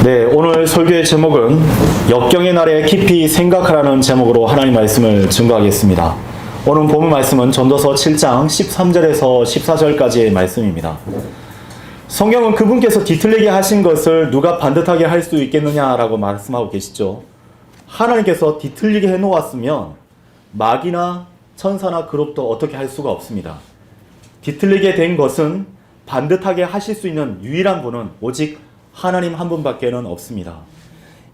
네, 오늘 설교의 제목은 역경의 날에 깊이 생각하라는 제목으로 하나님 말씀을 증거하겠습니다. 오늘 본문 말씀은 전도서 7장 13절에서 14절까지의 말씀입니다. 성경은 그분께서 뒤틀리게 하신 것을 누가 반듯하게 할 수 있겠느냐라고 말씀하고 계시죠. 하나님께서 뒤틀리게 해놓았으면 마귀나 천사나 그룹도 어떻게 할 수가 없습니다. 뒤틀리게 된 것은 반듯하게 하실 수 있는 유일한 분은 오직 하나님 한 분밖에는 없습니다.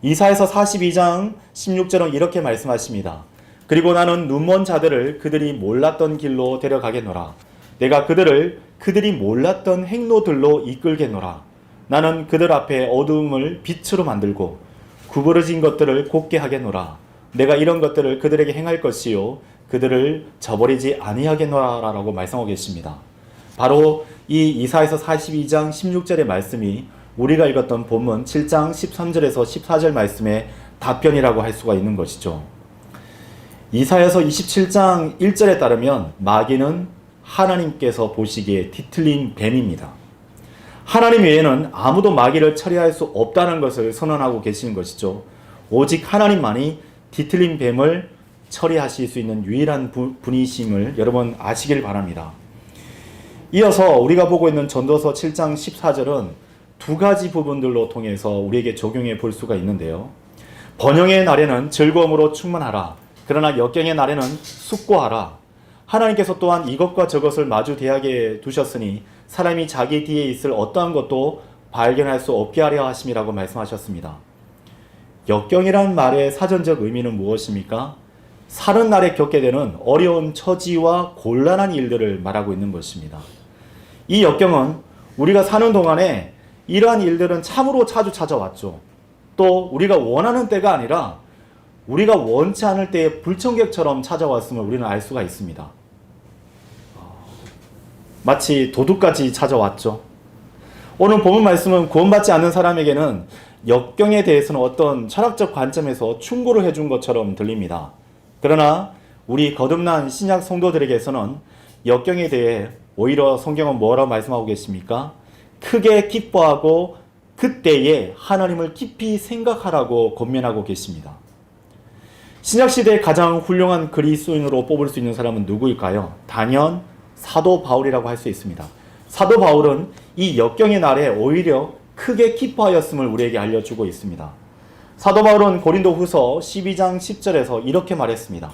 이사야서 42장 16절은 이렇게 말씀하십니다. 그리고 나는 눈먼 자들을 그들이 몰랐던 길로 데려가겠노라. 내가 그들이 몰랐던 행로들로 이끌겠노라. 나는 그들 앞에 어두움을 빛으로 만들고 구부러진 것들을 곱게 하겠노라. 내가 이런 것들을 그들에게 행할 것이요 그들을 저버리지 아니하겠노라 라고 말씀하고 계십니다. 바로 이 이사야서 42장 16절의 말씀이 우리가 읽었던 본문 7장 13절에서 14절 말씀의 답변이라고 할 수가 있는 것이죠. 이사야서 27장 1절에 따르면 마귀는 하나님께서 보시기에 뒤틀린 뱀입니다. 하나님 외에는 아무도 마귀를 처리할 수 없다는 것을 선언하고 계시는 것이죠. 오직 하나님만이 뒤틀린 뱀을 처리하실 수 있는 유일한 분이심을 여러분 아시길 바랍니다. 이어서 우리가 보고 있는 전도서 7장 14절은 두 가지 부분들로 통해서 우리에게 적용해 볼 수가 있는데요. 번영의 날에는 즐거움으로 충만하라. 그러나 역경의 날에는 숙고하라. 하나님께서 또한 이것과 저것을 마주 대하게 두셨으니 사람이 자기 뒤에 있을 어떠한 것도 발견할 수 없게 하려 하심이라고 말씀하셨습니다. 역경이란 말의 사전적 의미는 무엇입니까? 사는 날에 겪게 되는 어려운 처지와 곤란한 일들을 말하고 있는 것입니다. 이 역경은 우리가 사는 동안에 이러한 일들은 참으로 자주 찾아왔죠. 또 우리가 원하는 때가 아니라 우리가 원치 않을 때에 불청객처럼 찾아왔음을 우리는 알 수가 있습니다. 마치 도둑까지 찾아왔죠. 오늘 본문 말씀은 구원받지 않는 사람에게는 역경에 대해서는 어떤 철학적 관점에서 충고를 해준 것처럼 들립니다. 그러나 우리 거듭난 신약 성도들에게서는 역경에 대해 오히려 성경은 뭐라고 말씀하고 계십니까? 크게 기뻐하고 그때에 하나님을 깊이 생각하라고 권면하고 계십니다. 신약시대의 가장 훌륭한 그리스도인으로 뽑을 수 있는 사람은 누구일까요? 단연 사도 바울이라고 할 수 있습니다. 사도 바울은 이 역경의 날에 오히려 크게 기뻐하였음을 우리에게 알려주고 있습니다. 사도 바울은 고린도후서 12장 10절에서 이렇게 말했습니다.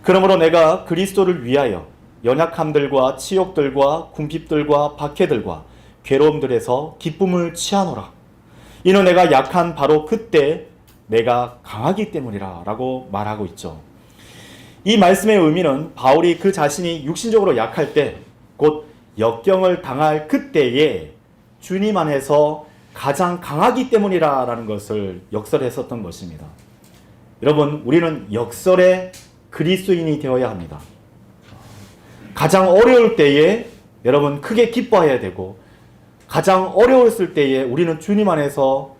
그러므로 내가 그리스도를 위하여 연약함들과 치욕들과 궁핍들과 박해들과 괴로움들에서 기쁨을 취하노라. 이는 내가 약한 바로 그때 내가 강하기 때문이라 라고 말하고 있죠. 이 말씀의 의미는 바울이 그 자신이 육신적으로 약할 때, 곧 역경을 당할 그때에 주님 안에서 가장 강하기 때문이라 라는 것을 역설했었던 것입니다. 여러분, 우리는 역설의 그리스도인이 되어야 합니다. 가장 어려울 때에 여러분 크게 기뻐해야 되고, 가장 어려웠을 때에 우리는 주님 안에서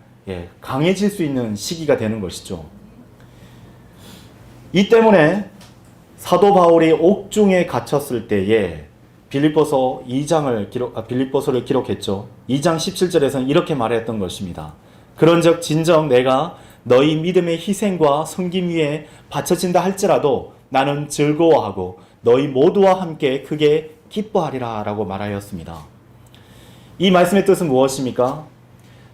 강해질 수 있는 시기가 되는 것이죠. 이 때문에 사도 바울이 옥중에 갇혔을 때에 빌립보서를 기록했죠. 2장 17절에서는 이렇게 말했던 것입니다. 그런즉 진정 내가 너희 믿음의 희생과 섬김 위에 바쳐진다 할지라도 나는 즐거워하고 너희 모두와 함께 크게 기뻐하리라 라고 말하였습니다. 이 말씀의 뜻은 무엇입니까?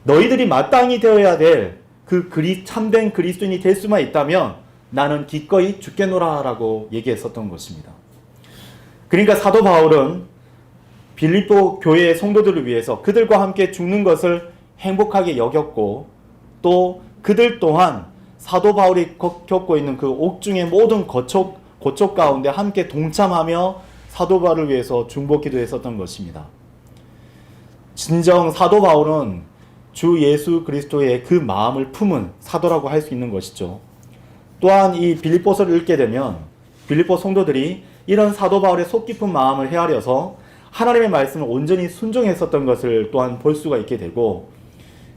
너희들이 마땅히 되어야 될 그 참된 그리스도인이 될 수만 있다면 나는 기꺼이 죽겠노라 라고 얘기했었던 것입니다. 그러니까 사도 바울은 빌립보 교회의 성도들을 위해서 그들과 함께 죽는 것을 행복하게 여겼고, 또 그들 또한 사도 바울이 겪고 있는 그 옥중의 모든 고촉 가운데 함께 동참하며 사도 바울을 위해서 중보기도 했었던 것입니다. 진정 사도 바울은 주 예수 그리스도의 그 마음을 품은 사도라고 할 수 있는 것이죠. 또한 이 빌립보서를 읽게 되면 빌립보 성도들이 이런 사도 바울의 속 깊은 마음을 헤아려서 하나님의 말씀을 온전히 순종했었던 것을 또한 볼 수가 있게 되고,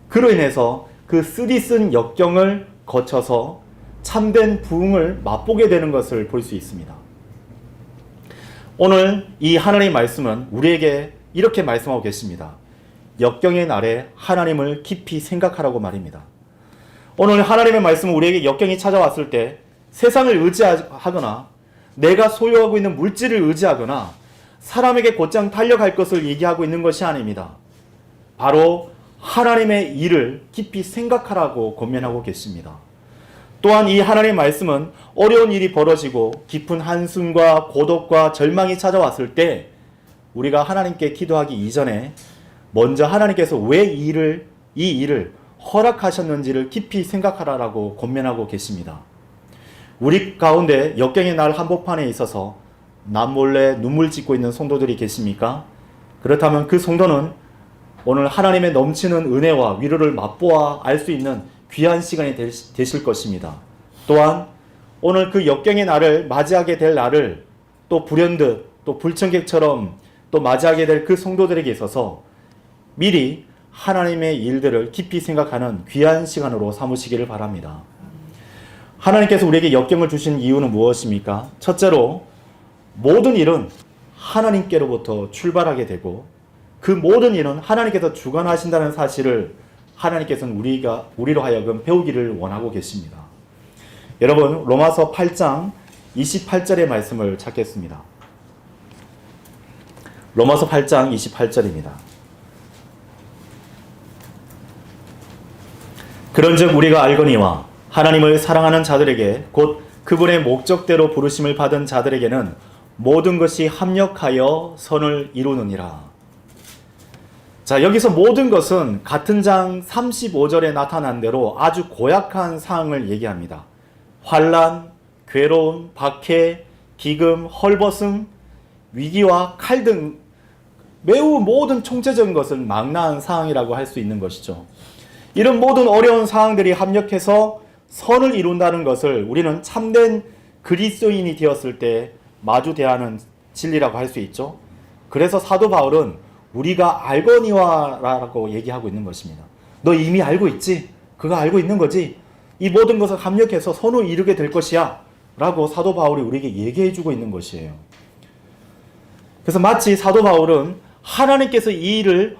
그로 인해서 그 쓰디쓴 역경을 거쳐서 참된 부흥을 맛보게 되는 것을 볼 수 있습니다. 오늘 이 하나님의 말씀은 우리에게 이렇게 말씀하고 계십니다. 역경의 날에 하나님을 깊이 생각하라고 말입니다. 오늘 하나님의 말씀은 우리에게 역경이 찾아왔을 때 세상을 의지하거나 내가 소유하고 있는 물질을 의지하거나 사람에게 곧장 달려갈 것을 얘기하고 있는 것이 아닙니다. 바로 하나님의 일을 깊이 생각하라고 권면하고 계십니다. 또한 이 하나님의 말씀은 어려운 일이 벌어지고 깊은 한숨과 고독과 절망이 찾아왔을 때 우리가 하나님께 기도하기 이전에 먼저 하나님께서 왜 이 일을 허락하셨는지를 깊이 생각하라고 권면하고 계십니다. 우리 가운데 역경의 날 한복판에 있어서 남몰래 눈물 짓고 있는 성도들이 계십니까? 그렇다면 그 성도는 오늘 하나님의 넘치는 은혜와 위로를 맛보아 알 수 있는 귀한 시간이 되실 것입니다. 또한 오늘 그 역경의 날을 맞이하게 될 날을 또 불현듯 또 불청객처럼 또 맞이하게 될 그 성도들에게 있어서 미리 하나님의 일들을 깊이 생각하는 귀한 시간으로 삼으시기를 바랍니다. 하나님께서 우리에게 역경을 주신 이유는 무엇입니까? 첫째로 모든 일은 하나님께로부터 출발하게 되고 그 모든 일은 하나님께서 주관하신다는 사실을 하나님께서는 우리로 하여금 배우기를 원하고 계십니다. 여러분, 로마서 8장 28절의 말씀을 찾겠습니다. 로마서 8장 28절입니다. 그런즉 우리가 알거니와 하나님을 사랑하는 자들에게 곧 그분의 목적대로 부르심을 받은 자들에게는 모든 것이 합력하여 선을 이루느니라. 자, 여기서 모든 것은 같은 장 35절에 나타난 대로 아주 고약한 사항을 얘기합니다. 환난, 괴로움, 박해, 기금, 헐벗음, 위기와 칼 등 매우 모든 총체적인 것을 망라한 상황이라고 할 수 있는 것이죠. 이런 모든 어려운 상황들이 합력해서 선을 이룬다는 것을 우리는 참된 그리스도인이 되었을 때 마주 대하는 진리라고 할 수 있죠. 그래서 사도 바울은 우리가 알거니와라고 얘기하고 있는 것입니다. 너 이미 알고 있지? 그거 알고 있는 거지? 이 모든 것을 합력해서 선을 이루게 될 것이야 라고 사도 바울이 우리에게 얘기해 주고 있는 것이에요. 그래서 마치 사도 바울은 하나님께서 이 일을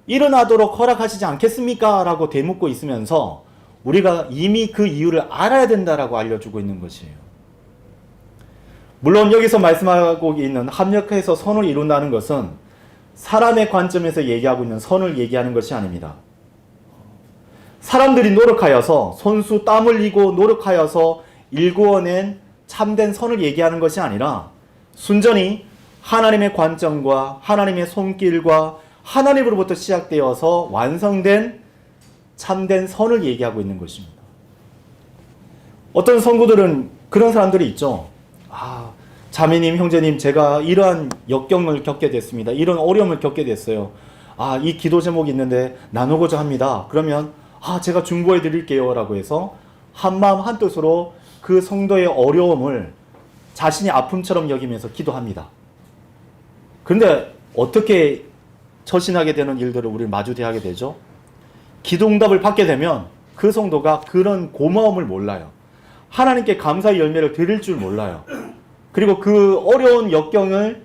일어나도록 허락하시지 않겠습니까? 라고 되묻고 있으면서 우리가 이미 그 이유를 알아야 된다라고 알려주고 있는 것이에요. 물론 여기서 말씀하고 있는 합력해서 선을 이룬다는 것은 사람의 관점에서 얘기하고 있는 선을 얘기하는 것이 아닙니다. 사람들이 노력하여서 손수 땀 흘리고 노력하여서 일구어낸 참된 선을 얘기하는 것이 아니라 순전히 하나님의 관점과 하나님의 손길과 하나님으로부터 시작되어서 완성된 참된 선을 얘기하고 있는 것입니다. 어떤 성도들은 그런 사람들이 있죠. 자매님, 형제님, 제가 이러한 역경을 겪게 됐습니다. 이런 어려움을 겪게 됐어요. 이 기도 제목이 있는데 나누고자 합니다. 그러면 제가 중보해 드릴게요 라고 해서 한마음 한뜻으로 그 성도의 어려움을 자신의 아픔처럼 여기면서 기도합니다. 그런데 어떻게 처신하게 되는 일들을 우리는 마주대하게 되죠? 기도응답을 받게 되면 그 성도가 그런 고마움을 몰라요. 하나님께 감사의 열매를 드릴 줄 몰라요. 그리고 그 어려운 역경을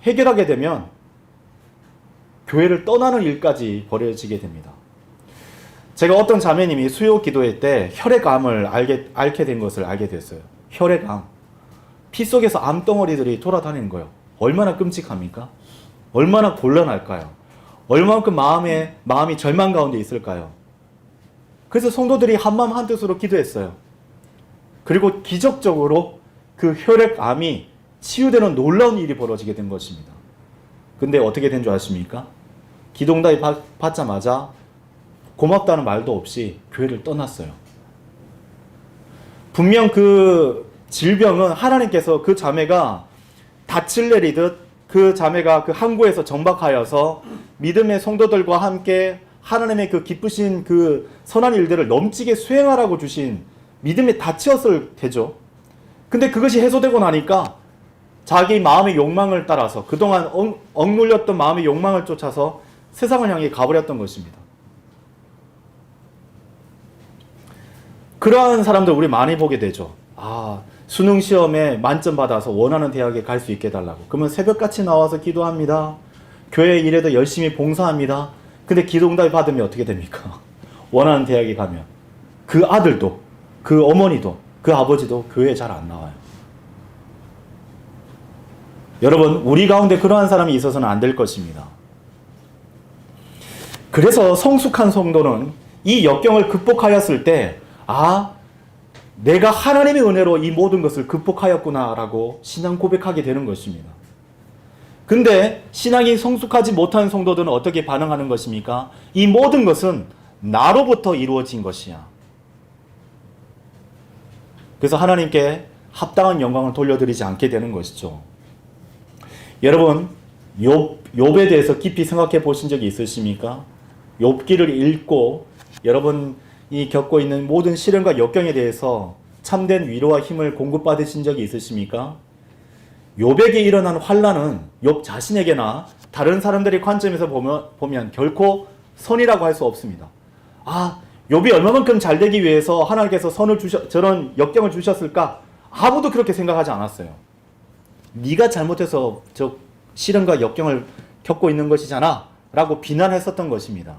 해결하게 되면 교회를 떠나는 일까지 벌어지게 됩니다. 제가 어떤 자매님이 수요 기도회 때 혈액암을 앓게 된 것을 알게 됐어요. 혈액암. 피 속에서 암덩어리들이 돌아다니는 거예요. 얼마나 끔찍합니까? 얼마나 곤란할까요? 얼마만큼 마음이 절망 가운데 있을까요? 그래서 성도들이 한마음 한뜻으로 기도했어요. 그리고 기적적으로 그 혈액암이 치유되는 놀라운 일이 벌어지게 된 것입니다. 근데 어떻게 된 줄 아십니까? 기도응답이 받자마자 고맙다는 말도 없이 교회를 떠났어요. 분명 그 질병은 하나님께서 그 자매가 닻을 내리듯 그 자매가 그 항구에서 정박하여서 믿음의 성도들과 함께 하나님의 그 기쁘신 그 선한 일들을 넘치게 수행하라고 주신 믿음의 닻이었을 테죠. 근데 그것이 해소되고 나니까 자기 마음의 욕망을 따라서 그동안 억눌렸던 마음의 욕망을 쫓아서 세상을 향해 가버렸던 것입니다. 그러한 사람들 우리 많이 보게 되죠. 수능 시험에 만점 받아서 원하는 대학에 갈 수 있게 해달라고. 그러면 새벽같이 나와서 기도합니다. 교회 일에도 열심히 봉사합니다. 근데 기도응답이 받으면 어떻게 됩니까? 원하는 대학에 가면 그 아들도, 그 어머니도, 그 아버지도 교회에 잘 안 나와요. 여러분, 우리 가운데 그러한 사람이 있어서는 안 될 것입니다. 그래서 성숙한 성도는 이 역경을 극복하였을 때, 아, 내가 하나님의 은혜로 이 모든 것을 극복하였구나라고 신앙 고백하게 되는 것입니다. 근데 신앙이 성숙하지 못한 성도들은 어떻게 반응하는 것입니까? 이 모든 것은 나로부터 이루어진 것이야. 그래서 하나님께 합당한 영광을 돌려드리지 않게 되는 것이죠. 여러분, 욥에 대해서 깊이 생각해 보신 적이 있으십니까? 욥기를 읽고 여러분이 겪고 있는 모든 시련과 역경에 대해서 참된 위로와 힘을 공급받으신 적이 있으십니까? 욥에게 일어난 환난은 욥 자신에게나 다른 사람들의 관점에서 보면 결코 선이라고 할 수 없습니다. 아, 욥이 얼마만큼 잘 되기 위해서 하나님께서 저런 역경을 주셨을까? 아무도 그렇게 생각하지 않았어요. 네가 잘못해서 저 시련과 역경을 겪고 있는 것이잖아 라고 비난했었던 것입니다.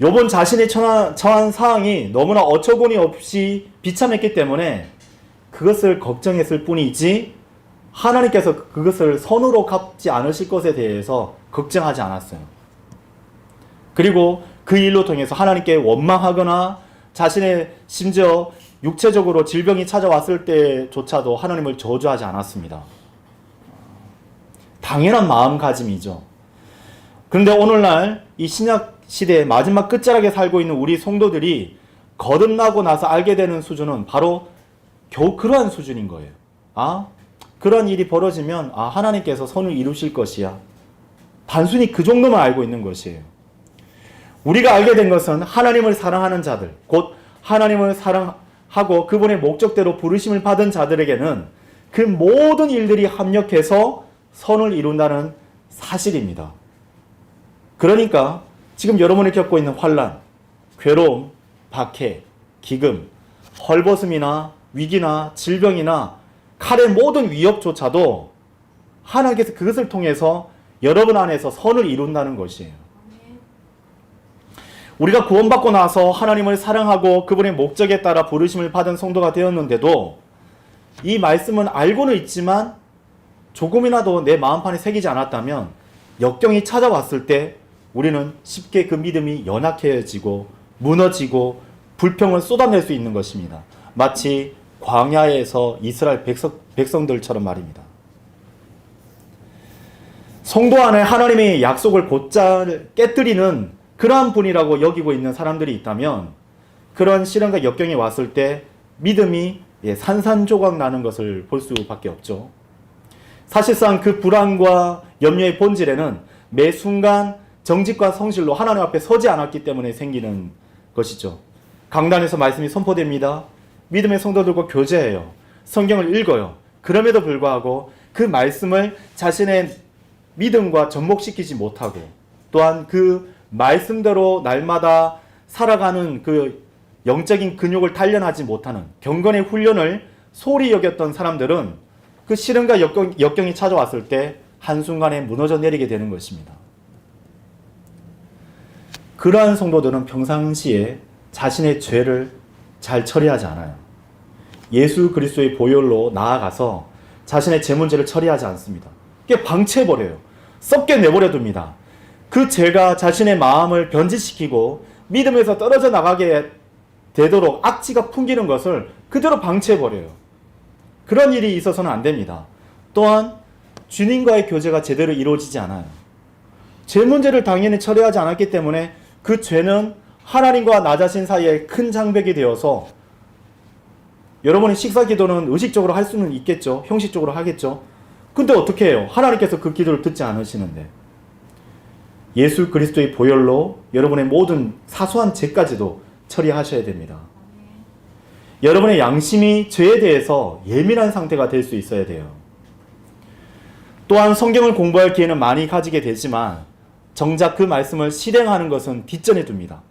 욥은 자신이 처한 상황이 너무나 어처구니 없이 비참했기 때문에 그것을 걱정했을 뿐이지 하나님께서 그것을 선으로 갚지 않으실 것에 대해서 걱정하지 않았어요. 그리고 그 일로 통해서 하나님께 원망하거나 자신의 심지어 육체적으로 질병이 찾아왔을 때조차도 하나님을 저주하지 않았습니다. 당연한 마음가짐이죠. 그런데 오늘날 이 신약 시대의 마지막 끝자락에 살고 있는 우리 성도들이 거듭나고 나서 알게 되는 수준은 바로 겨우 그러한 수준인 거예요. 아, 그런 일이 벌어지면 하나님께서 선을 이루실 것이야. 단순히 그 정도만 알고 있는 것이에요. 우리가 알게 된 것은 하나님을 사랑하는 자들, 곧 하나님을 사랑하고 그분의 목적대로 부르심을 받은 자들에게는 그 모든 일들이 합력해서 선을 이룬다는 사실입니다. 그러니까 지금 여러분이 겪고 있는 환난, 괴로움, 박해, 기금, 헐벗음이나 위기나 질병이나 칼의 모든 위협조차도 하나님께서 그것을 통해서 여러분 안에서 선을 이룬다는 것이에요. 우리가 구원받고 나서 하나님을 사랑하고 그분의 목적에 따라 부르심을 받은 성도가 되었는데도 이 말씀은 알고는 있지만 조금이라도 내 마음판에 새기지 않았다면 역경이 찾아왔을 때 우리는 쉽게 그 믿음이 연약해지고 무너지고 불평을 쏟아낼 수 있는 것입니다. 마치 광야에서 이스라엘 백성들처럼 말입니다. 성도 안에 하나님의 약속을 곧잘 깨뜨리는 그러한 분이라고 여기고 있는 사람들이 있다면 그런 시련과 역경이 왔을 때 믿음이 산산조각 나는 것을 볼 수밖에 없죠. 사실상 그 불안과 염려의 본질에는 매 순간 정직과 성실로 하나님 앞에 서지 않았기 때문에 생기는 것이죠. 강단에서 말씀이 선포됩니다. 믿음의 성도들과 교제해요. 성경을 읽어요. 그럼에도 불구하고 그 말씀을 자신의 믿음과 접목시키지 못하고 또한 그 말씀대로 날마다 살아가는 그 영적인 근육을 단련하지 못하는 경건의 훈련을 소홀히 여겼던 사람들은 그 시련과 역경이 찾아왔을 때 한순간에 무너져 내리게 되는 것입니다. 그러한 성도들은 평상시에 자신의 죄를 잘 처리하지 않아요. 예수 그리스도의 보혈로 나아가서 자신의 죄 문제를 처리하지 않습니다. 그게 방치해버려요. 썩게 내버려둡니다. 그 죄가 자신의 마음을 변질시키고 믿음에서 떨어져 나가게 되도록 악취가 풍기는 것을 그대로 방치해버려요. 그런 일이 있어서는 안 됩니다. 또한 주님과의 교제가 제대로 이루어지지 않아요. 죄 문제를 당연히 처리하지 않았기 때문에 그 죄는 하나님과 나 자신 사이에 큰 장벽이 되어서 여러분이 식사 기도는 의식적으로 할 수는 있겠죠. 형식적으로 하겠죠. 근데 어떻게 해요? 하나님께서 그 기도를 듣지 않으시는데. 예수 그리스도의 보혈로 여러분의 모든 사소한 죄까지도 처리하셔야 됩니다. 여러분의 양심이 죄에 대해서 예민한 상태가 될 수 있어야 돼요. 또한 성경을 공부할 기회는 많이 가지게 되지만 정작 그 말씀을 실행하는 것은 뒷전에 둡니다.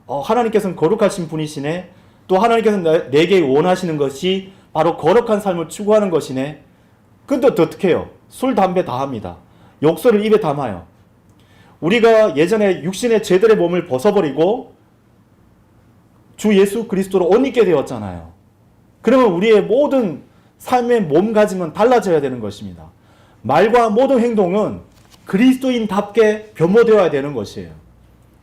하나님께서는 거룩하신 분이시네. 또 하나님께서는 내게 원하시는 것이 바로 거룩한 삶을 추구하는 것이네. 근데 어떻게 해요? 술, 담배 다 합니다. 욕설을 입에 담아요. 우리가 예전에 육신의 죄들의 몸을 벗어버리고 주 예수 그리스도로 옷 입게 되었잖아요. 그러면 우리의 모든 삶의 몸가짐은 달라져야 되는 것입니다. 말과 모든 행동은 그리스도인답게 변모되어야 되는 것이에요.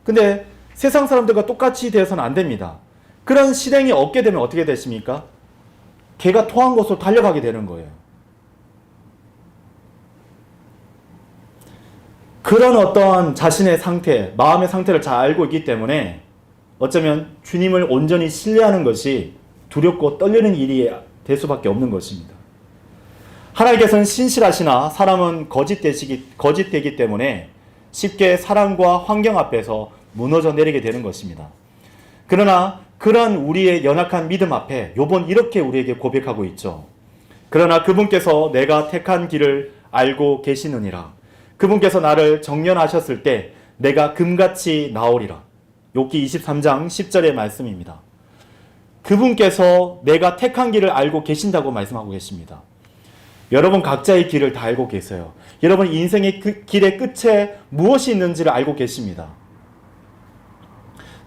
근데 세상 사람들과 똑같이 되어서는 안 됩니다. 그런 실행이 없게 되면 어떻게 되십니까? 개가 토한 곳으로 달려가게 되는 거예요. 그런 어떠한 자신의 상태, 마음의 상태를 잘 알고 있기 때문에 어쩌면 주님을 온전히 신뢰하는 것이 두렵고 떨리는 일이 될 수밖에 없는 것입니다. 하나님께서는 신실하시나 사람은 거짓되기 때문에 쉽게 사랑과 환경 앞에서 무너져 내리게 되는 것입니다. 그러나 그러한 우리의 연약한 믿음 앞에 욥은 이렇게 우리에게 고백하고 있죠. 그러나 그분께서 내가 택한 길을 알고 계시느니라. 그분께서 나를 정련하셨을 때 내가 금같이 나오리라. 욥기 23장 10절의 말씀입니다. 그분께서 내가 택한 길을 알고 계신다고 말씀하고 계십니다. 여러분 각자의 길을 다 알고 계세요. 여러분 인생의 그 길의 끝에 무엇이 있는지를 알고 계십니다.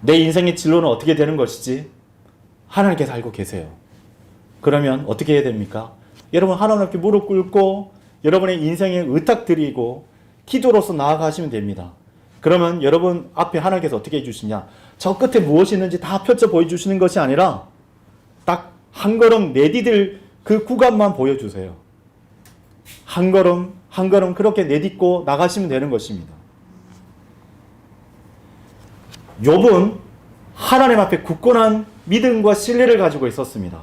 내 인생의 진로는 어떻게 되는 것이지? 하나님께서 알고 계세요. 그러면 어떻게 해야 됩니까? 여러분 하나님 앞에 무릎 꿇고 여러분의 인생에 의탁드리고 기도로서 나아가시면 됩니다. 그러면 여러분 앞에 하나님께서 어떻게 해주시냐? 저 끝에 무엇이 있는지 다 펼쳐 보여주시는 것이 아니라 딱 한 걸음 내디딜 그 구간만 보여주세요. 한 걸음 한 걸음 그렇게 내딛고 나가시면 되는 것입니다. 욥은 하나님 앞에 굳건한 믿음과 신뢰를 가지고 있었습니다.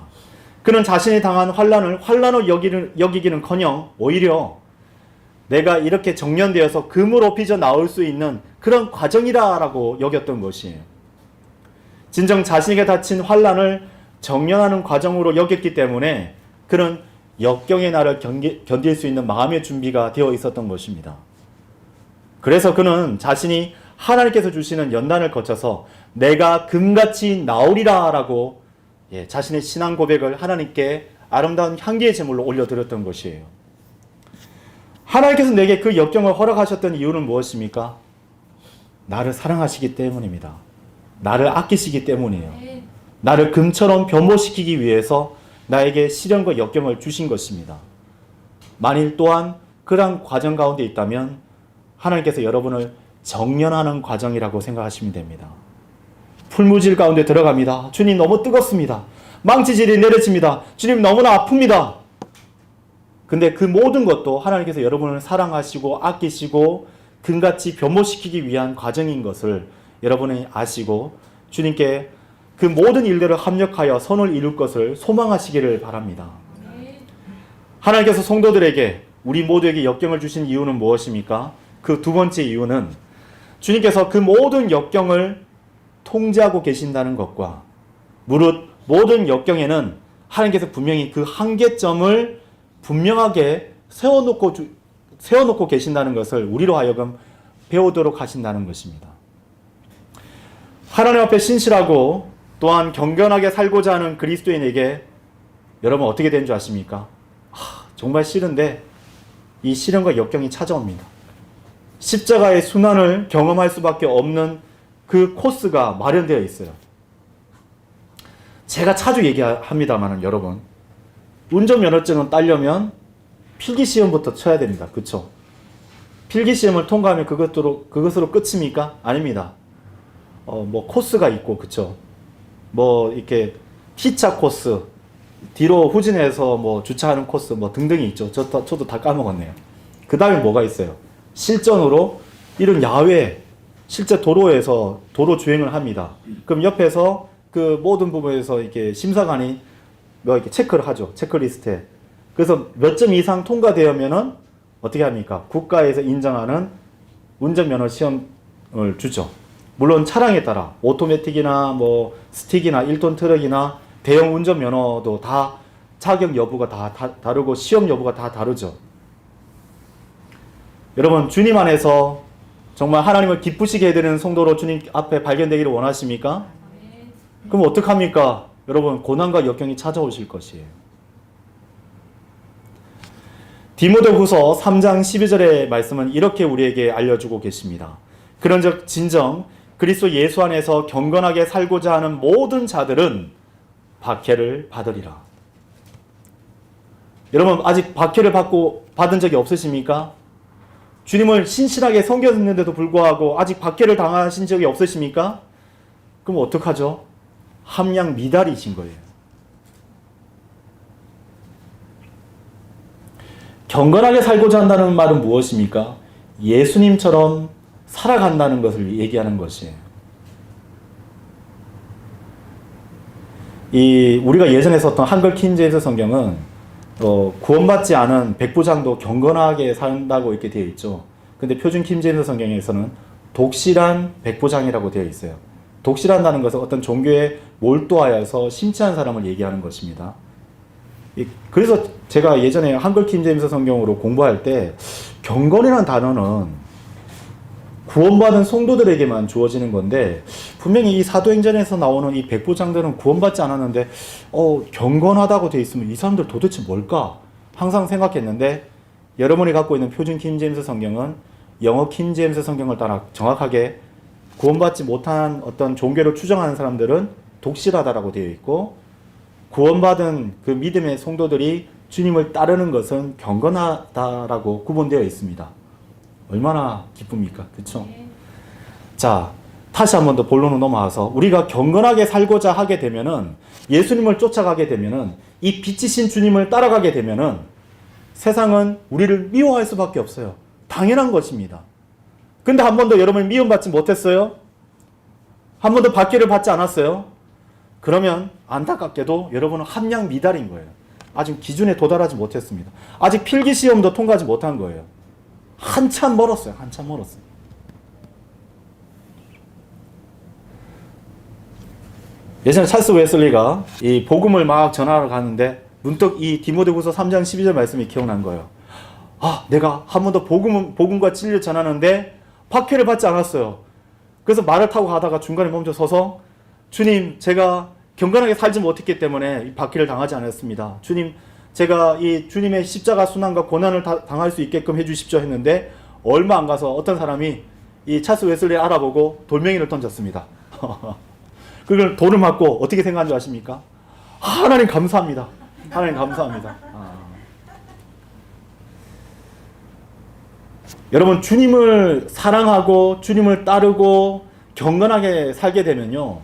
그는 자신이 당한 환난으로 여기기는커녕 오히려 내가 이렇게 정련되어서 금으로 빚어 나올 수 있는 그런 과정이라고 여겼던 것이에요. 진정 자신에게 닥친 환난을 정련하는 과정으로 여겼기 때문에 그는 역경의 날을 견딜 수 있는 마음의 준비가 되어 있었던 것입니다. 그래서 그는 자신이 하나님께서 주시는 연단을 거쳐서 내가 금같이 나오리라 라고 자신의 신앙 고백을 하나님께 아름다운 향기의 제물로 올려드렸던 것이에요. 하나님께서 내게 그 역경을 허락하셨던 이유는 무엇입니까? 나를 사랑하시기 때문입니다. 나를 아끼시기 때문이에요. 나를 금처럼 변모시키기 위해서 나에게 시련과 역경을 주신 것입니다. 만일 또한 그러한 과정 가운데 있다면 하나님께서 여러분을 정련하는 과정이라고 생각하시면 됩니다. 풀무질 가운데 들어갑니다. 주님 너무 뜨겁습니다. 망치질이 내려집니다. 주님 너무나 아픕니다. 근데 그 모든 것도 하나님께서 여러분을 사랑하시고 아끼시고 금같이 변모시키기 위한 과정인 것을 여러분이 아시고 주님께 그 모든 일들을 합력하여 선을 이룰 것을 소망하시기를 바랍니다. 하나님께서 성도들에게 우리 모두에게 역경을 주신 이유는 무엇입니까? 그 두 번째 이유는 주님께서 그 모든 역경을 통제하고 계신다는 것과 무릇 모든 역경에는 하나님께서 분명히 그 한계점을 분명하게 세워놓고 계신다는 것을 우리로 하여금 배우도록 하신다는 것입니다. 하나님 앞에 신실하고 또한 경건하게 살고자 하는 그리스도인에게 여러분 어떻게 되는 줄 아십니까? 정말 싫은데 이 시련과 역경이 찾아옵니다. 십자가의 순환을 경험할 수밖에 없는 그 코스가 마련되어 있어요. 제가 자주 얘기합니다만 여러분 운전면허증은 따려면 필기시험부터 쳐야 됩니다. 그렇죠? 필기시험을 통과하면 그것으로 끝입니까? 아닙니다. 코스가 있고 그렇죠? 이렇게 T차 코스, 뒤로 후진해서 주차하는 코스 등등이 있죠. 저도 다 까먹었네요. 그 다음에 뭐가 있어요? 실전으로 이런 야외 실제 도로에서 도로 주행을 합니다. 그럼 옆에서 그 모든 부분에서 이렇게 심사관이 이렇게 체크를 하죠. 체크리스트에. 그래서 몇 점 이상 통과되면은 어떻게 합니까? 국가에서 인정하는 운전면허 시험을 주죠. 물론 차량에 따라 오토매틱이나 스틱이나 1톤 트럭이나 대형 운전면허도 다 자격 여부가 다 다르고 시험 여부가 다 다르죠. 여러분 주님 안에서 정말 하나님을 기쁘시게 해드리는 성도로 주님 앞에 발견되기를 원하십니까? 그럼 어떡합니까? 여러분 고난과 역경이 찾아오실 것이에요. 디모데후서 3장 12절의 말씀은 이렇게 우리에게 알려주고 계십니다. 그런즉 진정 그리스도 예수 안에서 경건하게 살고자 하는 모든 자들은 박해를 받으리라. 여러분 아직 박해를 받은 적이 없으십니까? 주님을 신실하게 섬겼는데도 불구하고 아직 박해를 당하신 적이 없으십니까? 그럼 어떡하죠? 함량 미달이신 거예요. 경건하게 살고자 한다는 말은 무엇입니까? 예수님처럼 살아간다는 것을 얘기하는 것이에요. 우리가 예전에 썼던 한글 킹제임스 성경은 구원받지 않은 백부장도 경건하게 산다고 이렇게 되어 있죠. 근데 표준 킹제임스 성경에서는 독실한 백부장이라고 되어 있어요. 독실한다는 것은 어떤 종교에 몰두하여서 심취한 사람을 얘기하는 것입니다. 그래서 제가 예전에 한글 킹제임스 성경으로 공부할 때 경건이라는 단어는 구원받은 성도들에게만 주어지는 건데 분명히 이 사도행전에서 나오는 이 백부장들은 구원받지 않았는데 경건하다고 되어 있으면 이 사람들 도대체 뭘까? 항상 생각했는데 여러분이 갖고 있는 표준 킹제임스 성경은 영어 킹제임스 성경을 따라 정확하게 구원받지 못한 어떤 종교를 추정하는 사람들은 독실하다라고 되어 있고 구원받은 그 믿음의 성도들이 주님을 따르는 것은 경건하다라고 구분되어 있습니다. 얼마나 기쁩니까? 그렇죠? 자, 다시 한 번 더 본론으로 넘어와서 우리가 경건하게 살고자 하게 되면은 예수님을 쫓아가게 되면은 이 빛이신 주님을 따라가게 되면은 세상은 우리를 미워할 수밖에 없어요. 당연한 것입니다. 근데 한 번도 여러분이 미움받지 못했어요? 한 번도 박해를 받지 않았어요? 그러면 안타깝게도 여러분은 함량 미달인 거예요. 아직 기준에 도달하지 못했습니다. 아직 필기시험도 통과하지 못한 거예요. 한참 멀었어요. 한참 멀었어요. 예전에 찰스 웨슬리가 이 복음을 막 전하러 가는데 문득 이 디모데후서 3장 12절 말씀이 기억난 거예요. 내가 한 번도 복음과 진리를 전하는데 박해를 받지 않았어요. 그래서 말을 타고 가다가 중간에 멈춰 서서 주님, 제가 경건하게 살지 못했기 때문에 이 박해를 당하지 않았습니다. 주님, 제가 이 주님의 십자가 순환과 고난을 당할 수 있게끔 해주십시오 했는데 얼마 안 가서 어떤 사람이 이 찰스 웨슬리를 알아보고 돌멩이를 던졌습니다. 그걸 돌을 맞고 어떻게 생각한 줄 아십니까? 하나님 감사합니다. 하나님 감사합니다. 여러분 주님을 사랑하고 주님을 따르고 경건하게 살게 되면요,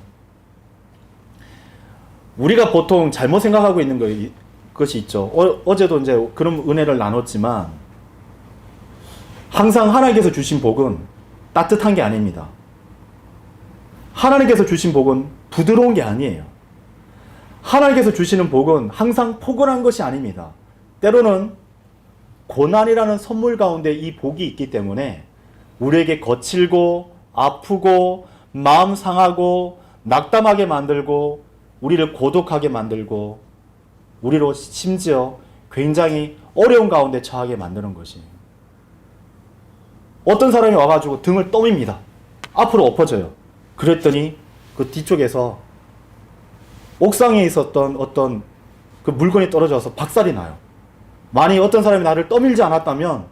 우리가 보통 잘못 생각하고 있는 것이 있죠. 어제도 이제 그런 은혜를 나눴지만 항상 하나님께서 주신 복은 따뜻한 게 아닙니다. 하나님께서 주신 복은 부드러운 게 아니에요. 하나님께서 주시는 복은 항상 포근한 것이 아닙니다. 때로는 고난이라는 선물 가운데 이 복이 있기 때문에 우리에게 거칠고 아프고 마음 상하고 낙담하게 만들고 우리를 고독하게 만들고 우리로 심지어 굉장히 어려운 가운데 처하게 만드는 것이에요. 어떤 사람이 와가지고 등을 떠밉니다. 앞으로 엎어져요. 그랬더니 그 뒤쪽에서 옥상에 있었던 어떤 그 물건이 떨어져서 박살이 나요. 만약 어떤 사람이 나를 떠밀지 않았다면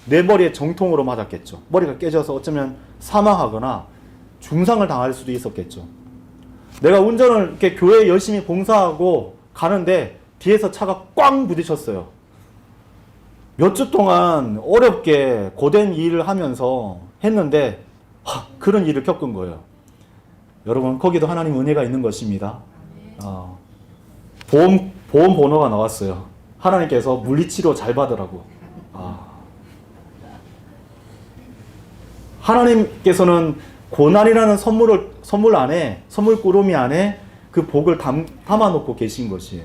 내 머리에 정통으로 맞았겠죠. 머리가 깨져서 어쩌면 사망하거나 중상을 당할 수도 있었겠죠. 내가 운전을 이렇게 교회에 열심히 봉사하고 가는데 뒤에서 차가 꽝 부딪혔어요. 몇 주 동안 어렵게 고된 일을 하면서 했는데 그런 일을 겪은 거예요. 여러분 거기도 하나님 은혜가 있는 것입니다. 보험 번호가 나왔어요. 하나님께서 물리치료 잘 받으라고. 하나님께서는 고난이라는 선물 안에, 선물 꾸러미 안에 그 복을 담아놓고 계신 것이에요.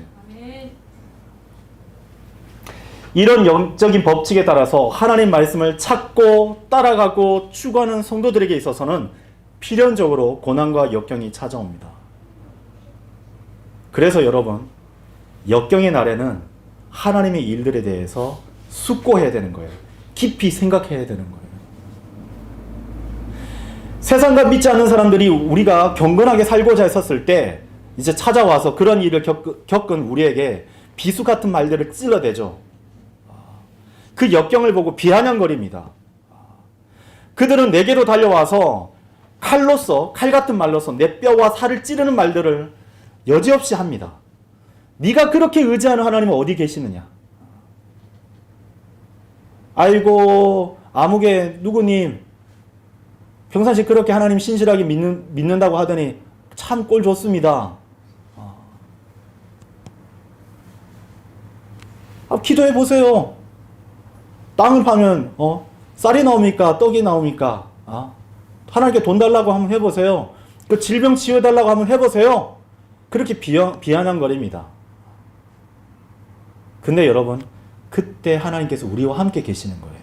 이런 영적인 법칙에 따라서 하나님 말씀을 찾고 따라가고 추구하는 성도들에게 있어서는 필연적으로 고난과 역경이 찾아옵니다. 그래서 여러분, 역경의 날에는 하나님의 일들에 대해서 숙고해야 되는 거예요. 깊이 생각해야 되는 거예요. 세상과 믿지 않는 사람들이 우리가 경건하게 살고자 했었을 때 이제 찾아와서 그런 일을 겪은 우리에게 비수 같은 말들을 찔러대죠. 그 역경을 보고 비아냥거립니다. 그들은 내게로 달려와서 칼 같은 말로서 내 뼈와 살을 찌르는 말들을 여지없이 합니다. 네가 그렇게 의지하는 하나님은 어디 계시느냐? 아이고, 아무개 누구님 평상시 그렇게 하나님 신실하게 믿는다고 하더니 참 꼴 좋습니다. 기도해 보세요. 땅을 파면 쌀이 나옵니까? 떡이 나옵니까? 하나님께 돈 달라고 한번 해보세요. 그 질병 치유해달라고 한번 해보세요. 그렇게 비아냥거립니다. 근데 여러분, 그때 하나님께서 우리와 함께 계시는 거예요.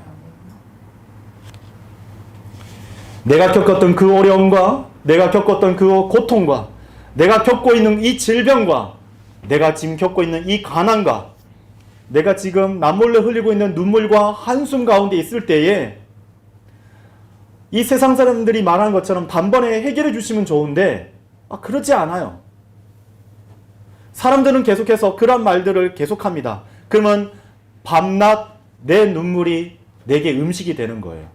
내가 겪었던 그 어려움과 내가 겪었던 그 고통과 내가 겪고 있는 이 질병과 내가 지금 겪고 있는 이 가난과 내가 지금 남몰래 흘리고 있는 눈물과 한숨 가운데 있을 때에 이 세상 사람들이 말하는 것처럼 단번에 해결해 주시면 좋은데 그렇지 않아요. 사람들은 계속해서 그런 말들을 계속합니다. 그러면 밤낮 내 눈물이 내게 음식이 되는 거예요.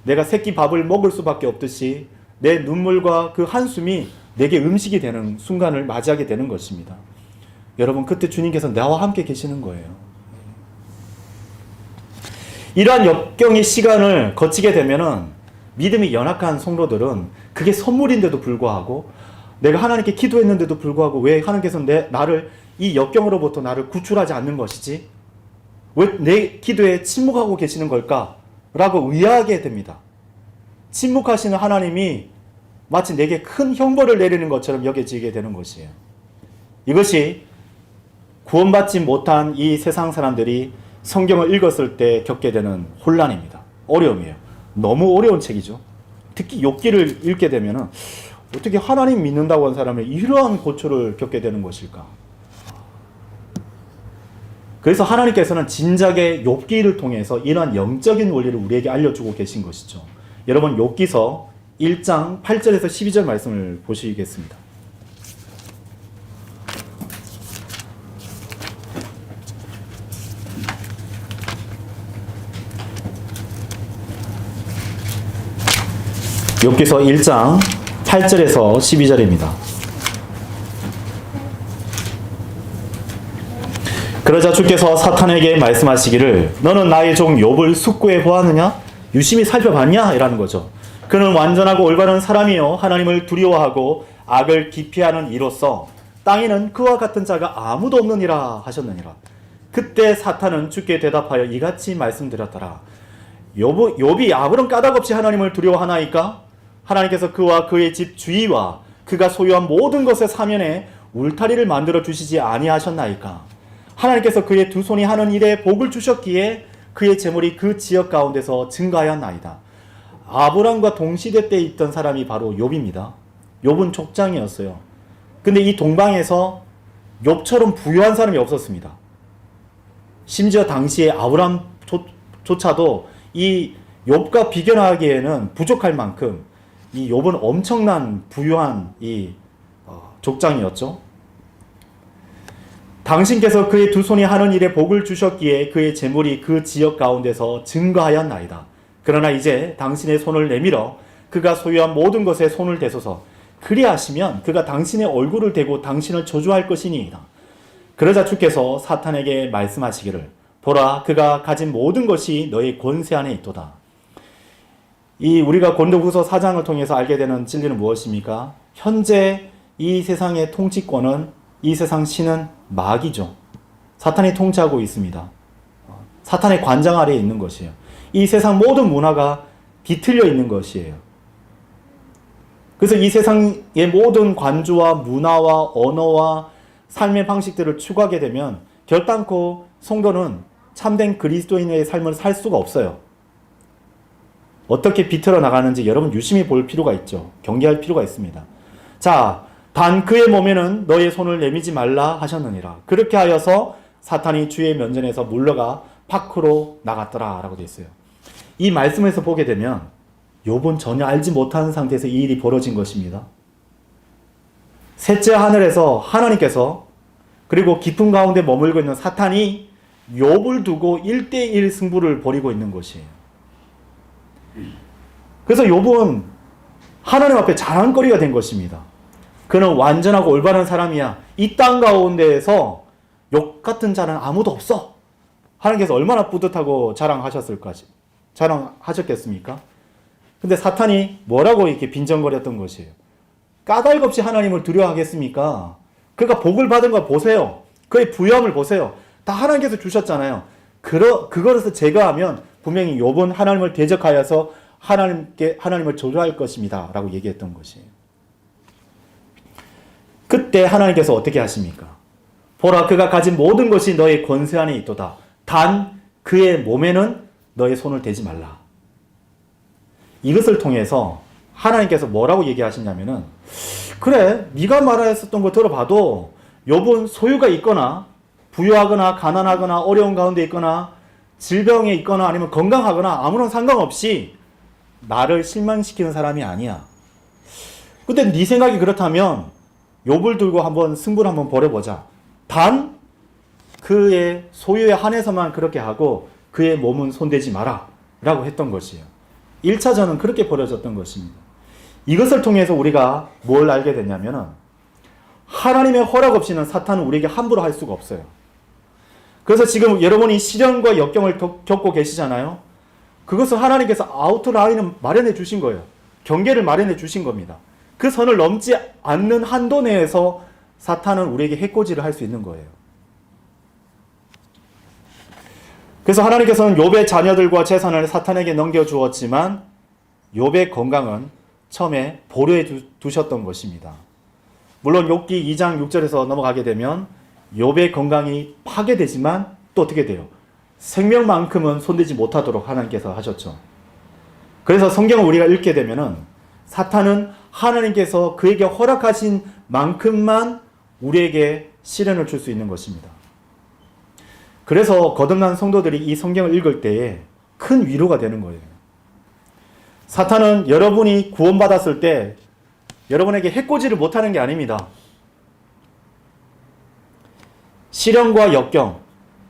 내가 새끼 밥을 먹을 수밖에 없듯이 내 눈물과 그 한숨이 내게 음식이 되는 순간을 맞이하게 되는 것입니다. 여러분, 그때 주님께서 나와 함께 계시는 거예요. 이러한 역경의 시간을 거치게 되면은 믿음이 연약한 성도들은 그게 선물인데도 불구하고 내가 하나님께 기도했는데도 불구하고 왜 하나님께서 나를 이 역경으로부터 나를 구출하지 않는 것이지? 왜 내 기도에 침묵하고 계시는 걸까? 라고 의아하게 됩니다. 침묵하시는 하나님이 마치 내게 큰 형벌을 내리는 것처럼 여겨지게 되는 것이에요. 이것이 구원받지 못한 이 세상 사람들이 성경을 읽었을 때 겪게 되는 혼란입니다. 어려움이에요. 너무 어려운 책이죠. 특히 욥기를 읽게 되면 어떻게 하나님 믿는다고 한 사람이 이러한 고초를 겪게 되는 것일까? 그래서 하나님께서는 진작에 욥기를 통해서 이러한 영적인 원리를 우리에게 알려주고 계신 것이죠. 여러분, 욥기서 1장 8절에서 12절 말씀을 보시겠습니다. 욥기서 1장 8절에서 12절입니다. 그러자 주께서 사탄에게 말씀하시기를 너는 나의 종 욥을 숙고해 보았느냐? 유심히 살펴봤냐? 이라는 거죠. 그는 완전하고 올바른 사람이요 하나님을 두려워하고 악을 기피하는 이로써 땅에는 그와 같은 자가 아무도 없느니라 하셨느니라. 그때 사탄은 주께 대답하여 이같이 말씀드렸더라. 욥이 아무런 까닭 없이 하나님을 두려워하나이까? 하나님께서 그와 그의 집 주위와 그가 소유한 모든 것의 사면에 울타리를 만들어 주시지 아니하셨나이까? 하나님께서 그의 두 손이 하는 일에 복을 주셨기에 그의 재물이 그 지역 가운데서 증가하였나이다. 아브람과 동시대 때 있던 사람이 바로 욥입니다. 욥은 족장이었어요. 근데 이 동방에서 욥처럼 부유한 사람이 없었습니다. 심지어 당시에 아브람조차도 이 욥과 비교하기에는 부족할 만큼 이 욥은 엄청난 부유한 이 족장이었죠. 당신께서 그의 두 손이 하는 일에 복을 주셨기에 그의 재물이 그 지역 가운데서 증가하였나이다. 그러나 이제 당신의 손을 내밀어 그가 소유한 모든 것에 손을 대소서. 그리하시면 그가 당신의 얼굴을 대고 당신을 저주할 것이니이다. 그러자 주께서 사탄에게 말씀하시기를 보라, 그가 가진 모든 것이 너의 권세 안에 있도다. 이 우리가 고린도후서 4장을 통해서 알게 되는 진리는 무엇입니까? 현재 이 세상의 통치권은, 이 세상 신은 마귀죠. 사탄이 통치하고 있습니다. 사탄의 관장 아래에 있는 것이에요. 이 세상 모든 문화가 뒤틀려 있는 것이에요. 그래서 이 세상의 모든 관주와 문화와 언어와 삶의 방식들을 추구하게 되면 결단코 성도는 참된 그리스도인의 삶을 살 수가 없어요. 어떻게 비틀어 나가는지 여러분 유심히 볼 필요가 있죠. 경계할 필요가 있습니다. 자, 단 그의 몸에는 너의 손을 내미지 말라 하셨느니라. 그렇게 하여서 사탄이 주의 면전에서 물러가 밖으로 나갔더라 라고 되어 있어요. 이 말씀에서 보게 되면 욥은 전혀 알지 못하는 상태에서 이 일이 벌어진 것입니다. 셋째 하늘에서 하나님께서 그리고 깊은 가운데 머물고 있는 사탄이 욥을 두고 1대1 승부를 벌이고 있는 것이에요. 그래서 욥은 하나님 앞에 자랑거리가 된 것입니다. 그는 완전하고 올바른 사람이야. 이 땅 가운데에서 욥 같은 자는 아무도 없어. 하나님께서 얼마나 뿌듯하고 자랑하셨겠습니까? 근데 사탄이 뭐라고 이렇게 빈정거렸던 것이에요. 까닭없이 하나님을 두려워하겠습니까? 그러니까 복을 받은 거 보세요. 그의 부여함을 보세요. 다 하나님께서 주셨잖아요. 그것을 제거하면 분명히 욥은 하나님을 대적하여서 하나님을 저주할 것입니다. 라고 얘기했던 것이에요. 그때 하나님께서 어떻게 하십니까? 보라, 그가 가진 모든 것이 너의 권세 안에 있도다. 단 그의 몸에는 너의 손을 대지 말라. 이것을 통해서 하나님께서 뭐라고 얘기하시냐면은, 그래, 네가 말하였었던 거 들어봐도 욥은 소유가 있거나 부유하거나 가난하거나 어려운 가운데 있거나 질병에 있거나 아니면 건강하거나 아무런 상관없이 나를 실망시키는 사람이 아니야. 근데 네 생각이 그렇다면 욥을 들고 한번 승부를 한번 벌여보자. 단 그의 소유에 한해서만 그렇게 하고 그의 몸은 손대지 마라 라고 했던 것이에요. 1차전은 그렇게 벌어졌던 것입니다. 이것을 통해서 우리가 뭘 알게 됐냐면은, 하나님의 허락 없이는 사탄은 우리에게 함부로 할 수가 없어요. 그래서 지금 여러분이 시련과 역경을 겪고 계시잖아요. 그것은 하나님께서 아웃라인을 마련해 주신 거예요. 경계를 마련해 주신 겁니다. 그 선을 넘지 않는 한도 내에서 사탄은 우리에게 해코지를 할 수 있는 거예요. 그래서 하나님께서는 욥의 자녀들과 재산을 사탄에게 넘겨주었지만 욥의 건강은 처음에 보류해 두셨던 것입니다. 물론 욥기 2장 6절에서 넘어가게 되면 욥의 건강이 파괴되지만 또 어떻게 돼요? 생명만큼은 손대지 못하도록 하나님께서 하셨죠. 그래서 성경을 우리가 읽게 되면은 사탄은 하나님께서 그에게 허락하신 만큼만 우리에게 시련을 줄 수 있는 것입니다. 그래서 거듭난 성도들이 이 성경을 읽을 때에 큰 위로가 되는 거예요. 사탄은 여러분이 구원받았을 때 여러분에게 해코지를 못하는 게 아닙니다. 시련과 역경,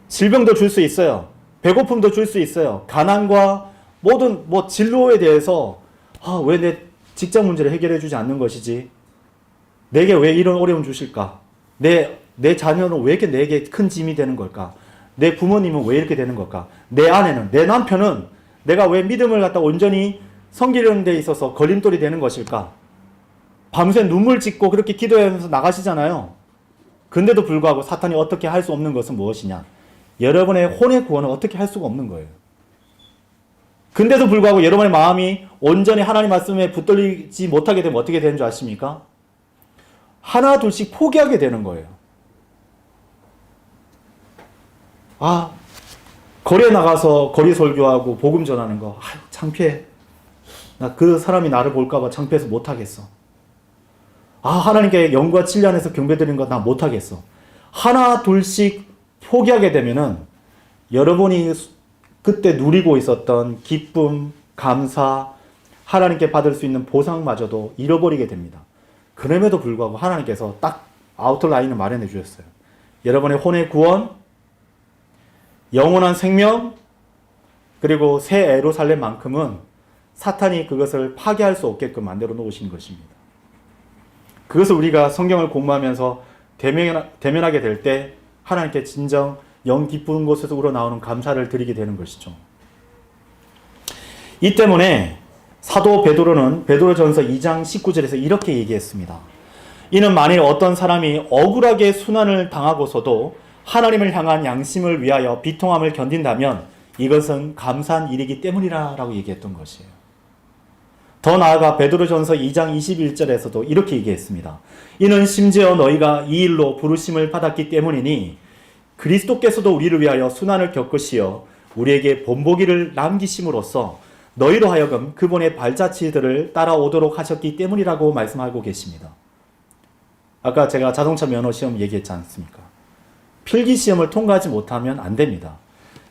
질병도 줄 수 있어요. 배고픔도 줄 수 있어요. 가난과 모든 진로에 대해서 왜 내 직장 문제를 해결해 주지 않는 것이지? 내게 왜 이런 어려움 주실까? 내 자녀는 왜 이렇게 내게 큰 짐이 되는 걸까? 내 부모님은 왜 이렇게 되는 걸까? 내 아내는, 내 남편은 내가 왜 믿음을 갖다 온전히 섬기려는 데 있어서 걸림돌이 되는 것일까? 밤새 눈물 짓고 그렇게 기도하면서 나가시잖아요. 근데도 불구하고 사탄이 어떻게 할 수 없는 것은 무엇이냐? 여러분의 혼의 구원은 어떻게 할 수가 없는 거예요. 근데도 불구하고 여러분의 마음이 온전히 하나님 말씀에 붙들리지 못하게 되면 어떻게 되는 줄 아십니까? 하나 둘씩 포기하게 되는 거예요. 거리에 나가서 거리 설교하고 복음 전하는 거, 창피해. 나 그 사람이 나를 볼까봐 창피해서 못하겠어. 하나님께 영과 진리 안에서 경배드리는 거 나 못하겠어. 하나 둘씩 포기하게 되면은 여러분이 그때 누리고 있었던 기쁨, 감사, 하나님께 받을 수 있는 보상마저도 잃어버리게 됩니다. 그럼에도 불구하고 하나님께서 딱 아웃라인을 마련해 주셨어요. 여러분의 혼의 구원, 영원한 생명, 그리고 새 예루살렘만큼은 사탄이 그것을 파괴할 수 없게끔 만들어 놓으신 것입니다. 그것을 우리가 성경을 공부하면서 대면하게 될 때 하나님께 진정 영 기쁜 곳에서 우러나오는 감사를 드리게 되는 것이죠. 이 때문에 사도 베드로는 베드로전서 2장 19절에서 이렇게 얘기했습니다. 이는 만일 어떤 사람이 억울하게 순환을 당하고서도 하나님을 향한 양심을 위하여 비통함을 견딘다면 이것은 감사한 일이기 때문이라 라고 얘기했던 것이에요. 더 나아가 베드로전서 2장 21절에서도 이렇게 얘기했습니다. 이는 심지어 너희가 이 일로 부르심을 받았기 때문이니 그리스도께서도 우리를 위하여 순환을 겪으시어 우리에게 본보기를 남기심으로써 너희로 하여금 그분의 발자취들을 따라오도록 하셨기 때문이라고 말씀하고 계십니다. 아까 제가 자동차 면허 시험 얘기했지 않습니까? 필기 시험을 통과하지 못하면 안 됩니다.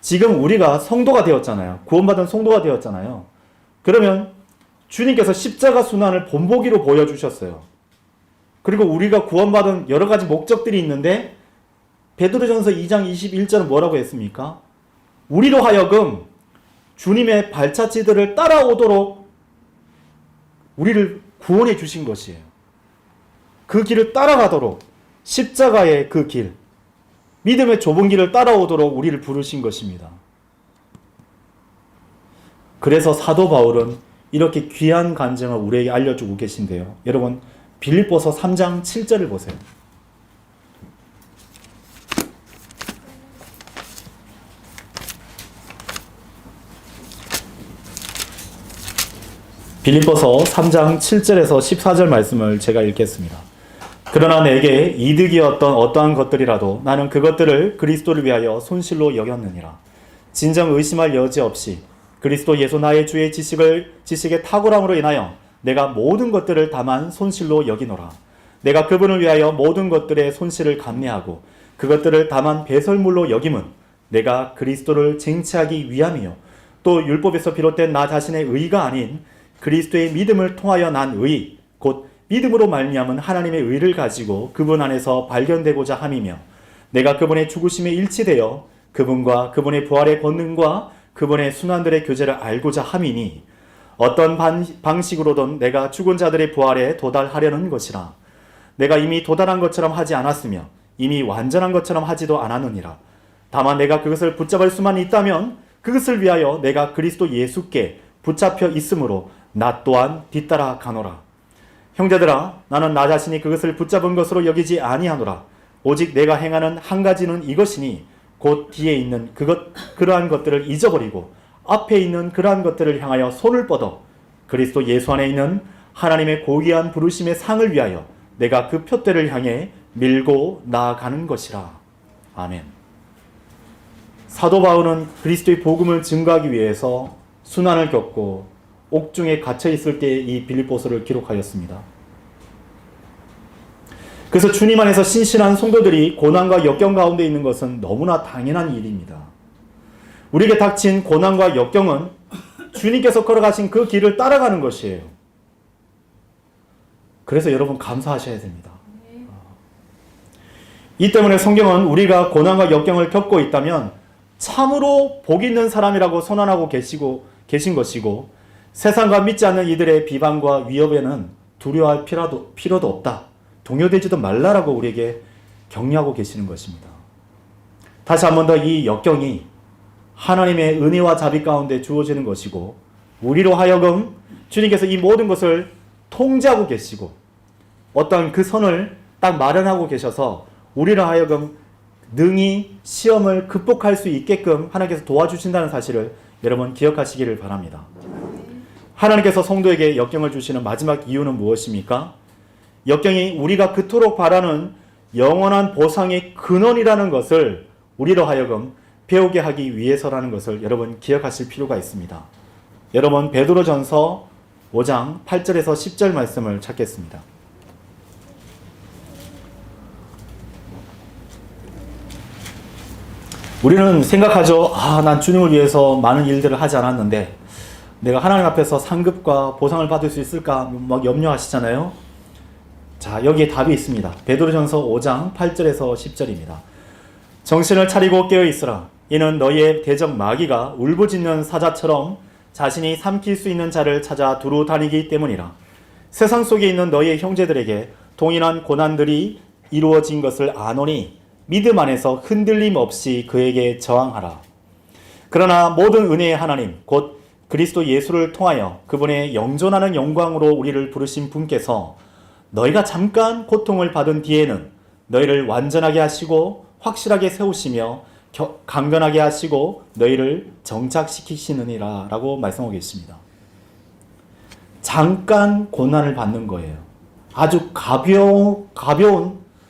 지금 우리가 성도가 되었잖아요. 구원받은 성도가 되었잖아요. 그러면 주님께서 십자가 순환을 본보기로 보여주셨어요. 그리고 우리가 구원받은 여러 가지 목적들이 있는데 베드로전서 2장 21절은 뭐라고 했습니까? 우리로 하여금 주님의 발자취들을 따라오도록 우리를 구원해 주신 것이에요. 그 길을 따라가도록 십자가의 그 길, 믿음의 좁은 길을 따라오도록 우리를 부르신 것입니다. 그래서 사도 바울은 이렇게 귀한 간증을 우리에게 알려주고 계신데요. 여러분, 빌립보서 3장 7절을 보세요. 빌립보서 3장 7절에서 14절 말씀을 제가 읽겠습니다. 그러나 내게 이득이었던 어떠한 것들이라도 나는 그것들을 그리스도를 위하여 손실로 여겼느니라. 진정 의심할 여지 없이 그리스도 예수 나의 주의 지식의 탁월함으로 인하여 내가 모든 것들을 다만 손실로 여기노라. 내가 그분을 위하여 모든 것들의 손실을 감내하고 그것들을 다만 배설물로 여김은 내가 그리스도를 쟁취하기 위함이요 또 율법에서 비롯된 나 자신의 의가 아닌 그리스도의 믿음을 통하여 난 의, 곧 믿음으로 말미암은 하나님의 의를 가지고 그분 안에서 발견되고자 함이며 내가 그분의 죽으심에 일치되어 그분과 그분의 부활의 권능과 그분의 순환들의 교제를 알고자 함이니 어떤 방식으로든 내가 죽은 자들의 부활에 도달하려는 것이라. 내가 이미 도달한 것처럼 하지 않았으며 이미 완전한 것처럼 하지도 않았느니라. 다만 내가 그것을 붙잡을 수만 있다면 그것을 위하여 내가 그리스도 예수께 붙잡혀 있으므로 나 또한 뒤따라 가노라. 형제들아, 나는 나 자신이 그것을 붙잡은 것으로 여기지 아니하노라. 오직 내가 행하는 한 가지는 이것이니 곧 뒤에 있는 그러한 것들을 잊어버리고 앞에 있는 그러한 것들을 향하여 손을 뻗어 그리스도 예수 안에 있는 하나님의 고귀한 부르심의 상을 위하여 내가 그 표대를 향해 밀고 나아가는 것이라. 아멘. 사도 바울은 그리스도의 복음을 증거하기 위해서 순환을 겪고 옥중에 갇혀 있을 때 이 빌립보서를 기록하였습니다. 그래서 주님 안에서 신실한 성도들이 고난과 역경 가운데 있는 것은 너무나 당연한 일입니다. 우리에게 닥친 고난과 역경은 주님께서 걸어가신 그 길을 따라가는 것이에요. 그래서 여러분 감사하셔야 됩니다. 이 때문에 성경은 우리가 고난과 역경을 겪고 있다면 참으로 복 있는 사람이라고 선언하고 계신 것이고 세상과 믿지 않는 이들의 비방과 위협에는 두려워할 필요도 없다. 동요되지도 말라라고 우리에게 격려하고 계시는 것입니다. 다시 한 번 더 이 역경이 하나님의 은혜와 자비 가운데 주어지는 것이고 우리로 하여금 주님께서 이 모든 것을 통제하고 계시고 어떤 그 선을 딱 마련하고 계셔서 우리로 하여금 능히 시험을 극복할 수 있게끔 하나님께서 도와주신다는 사실을 여러분 기억하시기를 바랍니다. 하나님께서 성도에게 역경을 주시는 마지막 이유는 무엇입니까? 역경이 우리가 그토록 바라는 영원한 보상의 근원이라는 것을 우리로 하여금 배우게 하기 위해서라는 것을 여러분 기억하실 필요가 있습니다. 여러분 베드로전서 5장 8절에서 10절 말씀을 찾겠습니다. 우리는 생각하죠. 난 주님을 위해서 많은 일들을 하지 않았는데 내가 하나님 앞에서 상급과 보상을 받을 수 있을까 막 염려하시잖아요. 자, 여기에 답이 있습니다. 베드로전서 5장 8절에서 10절입니다. 정신을 차리고 깨어 있으라. 이는 너희의 대적 마귀가 울부짖는 사자처럼 자신이 삼킬 수 있는 자를 찾아 두루 다니기 때문이라. 세상 속에 있는 너희의 형제들에게 동일한 고난들이 이루어진 것을 아노니 믿음 안에서 흔들림 없이 그에게 저항하라. 그러나 모든 은혜의 하나님 곧 그리스도 예수를 통하여 그분의 영존하는 영광으로 우리를 부르신 분께서 너희가 잠깐 고통을 받은 뒤에는 너희를 완전하게 하시고 확실하게 세우시며 강건하게 하시고 너희를 정착시키시느니라 라고 말씀하고 계십니다. 잠깐 고난을 받는 거예요. 아주 가벼운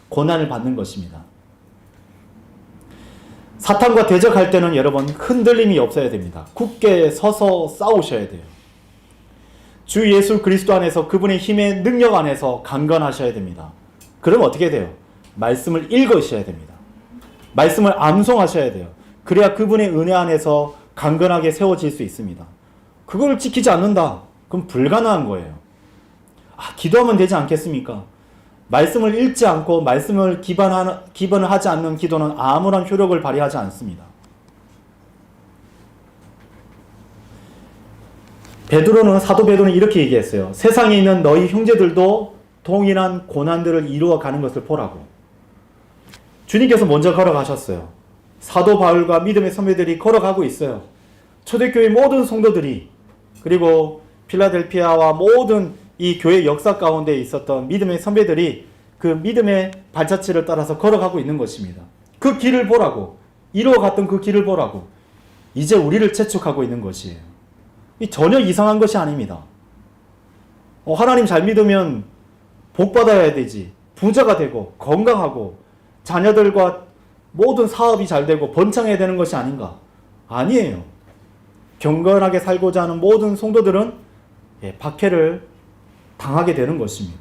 고난을 받는 것입니다. 사탄과 대적할 때는 여러분 흔들림이 없어야 됩니다. 굳게 서서 싸우셔야 돼요. 주 예수 그리스도 안에서 그분의 힘의 능력 안에서 강건하셔야 됩니다. 그럼 어떻게 돼요? 말씀을 읽으셔야 됩니다. 말씀을 암송하셔야 돼요. 그래야 그분의 은혜 안에서 강건하게 세워질 수 있습니다. 그걸 지키지 않는다. 그럼 불가능한 거예요. 기도하면 되지 않겠습니까? 말씀을 읽지 않고 말씀을 기반을 하지 않는 기도는 아무런 효력을 발휘하지 않습니다. 사도 베드로는 이렇게 얘기했어요. 세상에 있는 너희 형제들도 동일한 고난들을 이루어 가는 것을 보라고. 주님께서 먼저 걸어가셨어요. 사도 바울과 믿음의 선배들이 걸어가고 있어요. 초대교회 모든 성도들이, 그리고 필라델피아와 모든 이 교회 역사 가운데 있었던 믿음의 선배들이 그 믿음의 발자취를 따라서 걸어가고 있는 것입니다. 그 길을 보라고, 이루어갔던 그 길을 보라고. 이제 우리를 재촉하고 있는 것이에요. 전혀 이상한 것이 아닙니다. 하나님 잘 믿으면 복 받아야 되지, 부자가 되고 건강하고 자녀들과 모든 사업이 잘 되고 번창해야 되는 것이 아닌가? 아니에요. 경건하게 살고자 하는 모든 성도들은 박해를 당하게 되는 것입니다.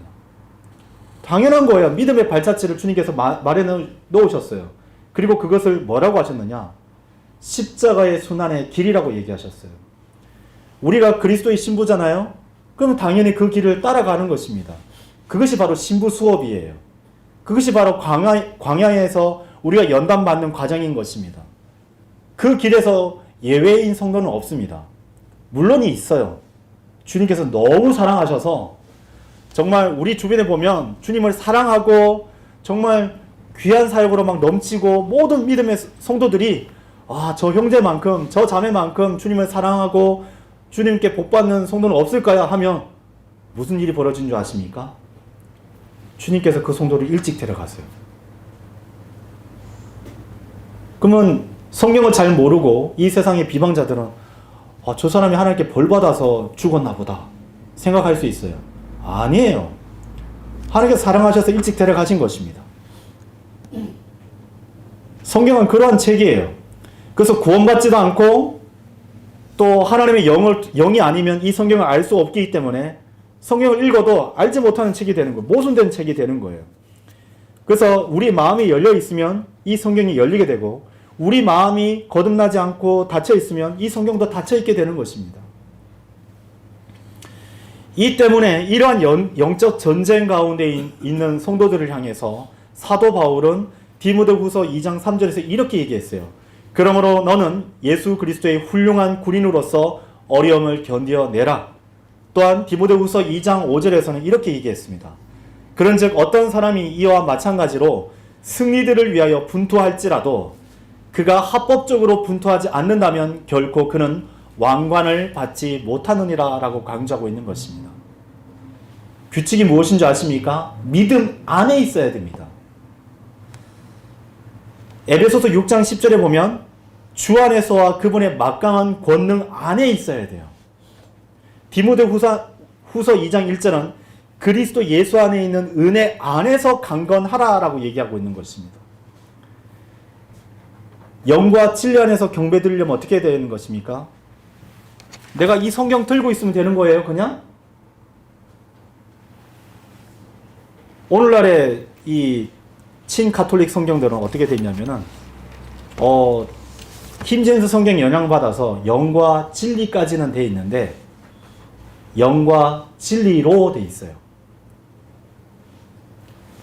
당연한 거예요. 믿음의 발자취를 주님께서 말해 놓으셨어요. 그리고 그것을 뭐라고 하셨느냐? 십자가의 순환의 길이라고 얘기하셨어요. 우리가 그리스도의 신부잖아요? 그럼 당연히 그 길을 따라가는 것입니다. 그것이 바로 신부 수업이에요. 그것이 바로 광야에서 우리가 연단받는 과정인 것입니다. 그 길에서 예외인 성도는 없습니다. 물론이 있어요. 주님께서 너무 사랑하셔서 정말 우리 주변에 보면 주님을 사랑하고 정말 귀한 사역으로 막 넘치고 모든 믿음의 성도들이 저 형제만큼 저 자매만큼 주님을 사랑하고 주님께 복받는 성도는 없을까요? 하면 무슨 일이 벌어진 줄 아십니까? 주님께서 그 성도를 일찍 데려가세요. 그러면 성경을 잘 모르고 이 세상의 비방자들은 저 사람이 하나님께 벌 받아서 죽었나 보다 생각할 수 있어요. 아니에요. 하나님께서 사랑하셔서 일찍 데려가신 것입니다. 성경은 그러한 책이에요. 그래서 구원받지도 않고 또 하나님의 영이 아니면 이 성경을 알 수 없기 때문에 성경을 읽어도 알지 못하는 책이 되는 거예요. 모순된 책이 되는 거예요. 그래서 우리 마음이 열려 있으면 이 성경이 열리게 되고, 우리 마음이 거듭나지 않고 닫혀 있으면 이 성경도 닫혀 있게 되는 것입니다. 이 때문에 이러한 영적 전쟁 가운데 있는 성도들을 향해서 사도 바울은 디모데후서 2장 3절에서 이렇게 얘기했어요. 그러므로 너는 예수 그리스도의 훌륭한 군인으로서 어려움을 견뎌내라. 또한 디모데후서 2장 5절에서는 이렇게 얘기했습니다. 그런즉 어떤 사람이 이와 마찬가지로 승리들을 위하여 분투할지라도 그가 합법적으로 분투하지 않는다면 결코 그는 왕관을 받지 못하느니라 라고 강조하고 있는 것입니다. 규칙이 무엇인 줄 아십니까? 믿음 안에 있어야 됩니다. 에베소서 6장 10절에 보면 주 안에서와 그분의 막강한 권능 안에 있어야 돼요. 디모데후서 2장 1절은 그리스도 예수 안에 있는 은혜 안에서 강건하라라고 얘기하고 있는 것입니다. 영과 진리 안에서 경배 드리려면 어떻게 되는 것입니까? 내가 이 성경 들고 있으면 되는 거예요, 그냥? 오늘날의 이 친가톨릭 성경들은 어떻게 되냐면은 킹제임스 성경 영향받아서 영과 진리까지는 돼 있는데 영과 진리로 돼 있어요.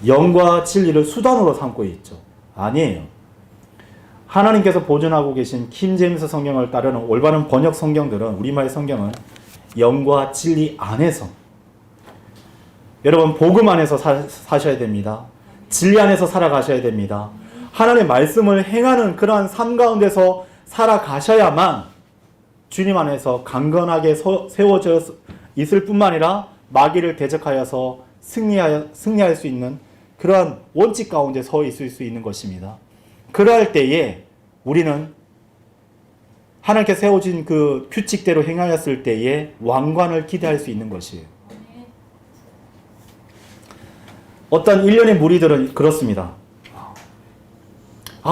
영과 진리를 수단으로 삼고 있죠. 아니에요. 하나님께서 보존하고 계신 킹제임스 성경을 따르는 올바른 번역 성경들은, 우리말 성경은 영과 진리 안에서, 여러분 복음 안에서 사셔야 됩니다. 진리 안에서 살아가셔야 됩니다. 하나님의 말씀을 행하는 그러한 삶 가운데서 살아가셔야만 주님 안에서 강건하게 세워져 있을 뿐만 아니라 마귀를 대적하여서 승리할 수 있는 그러한 원칙 가운데 서 있을 수 있는 것입니다. 그러할 때에 우리는 하나님께 세워진 그 규칙대로 행하였을 때에 왕관을 기대할 수 있는 것이에요. 어떤 일련의 무리들은 그렇습니다.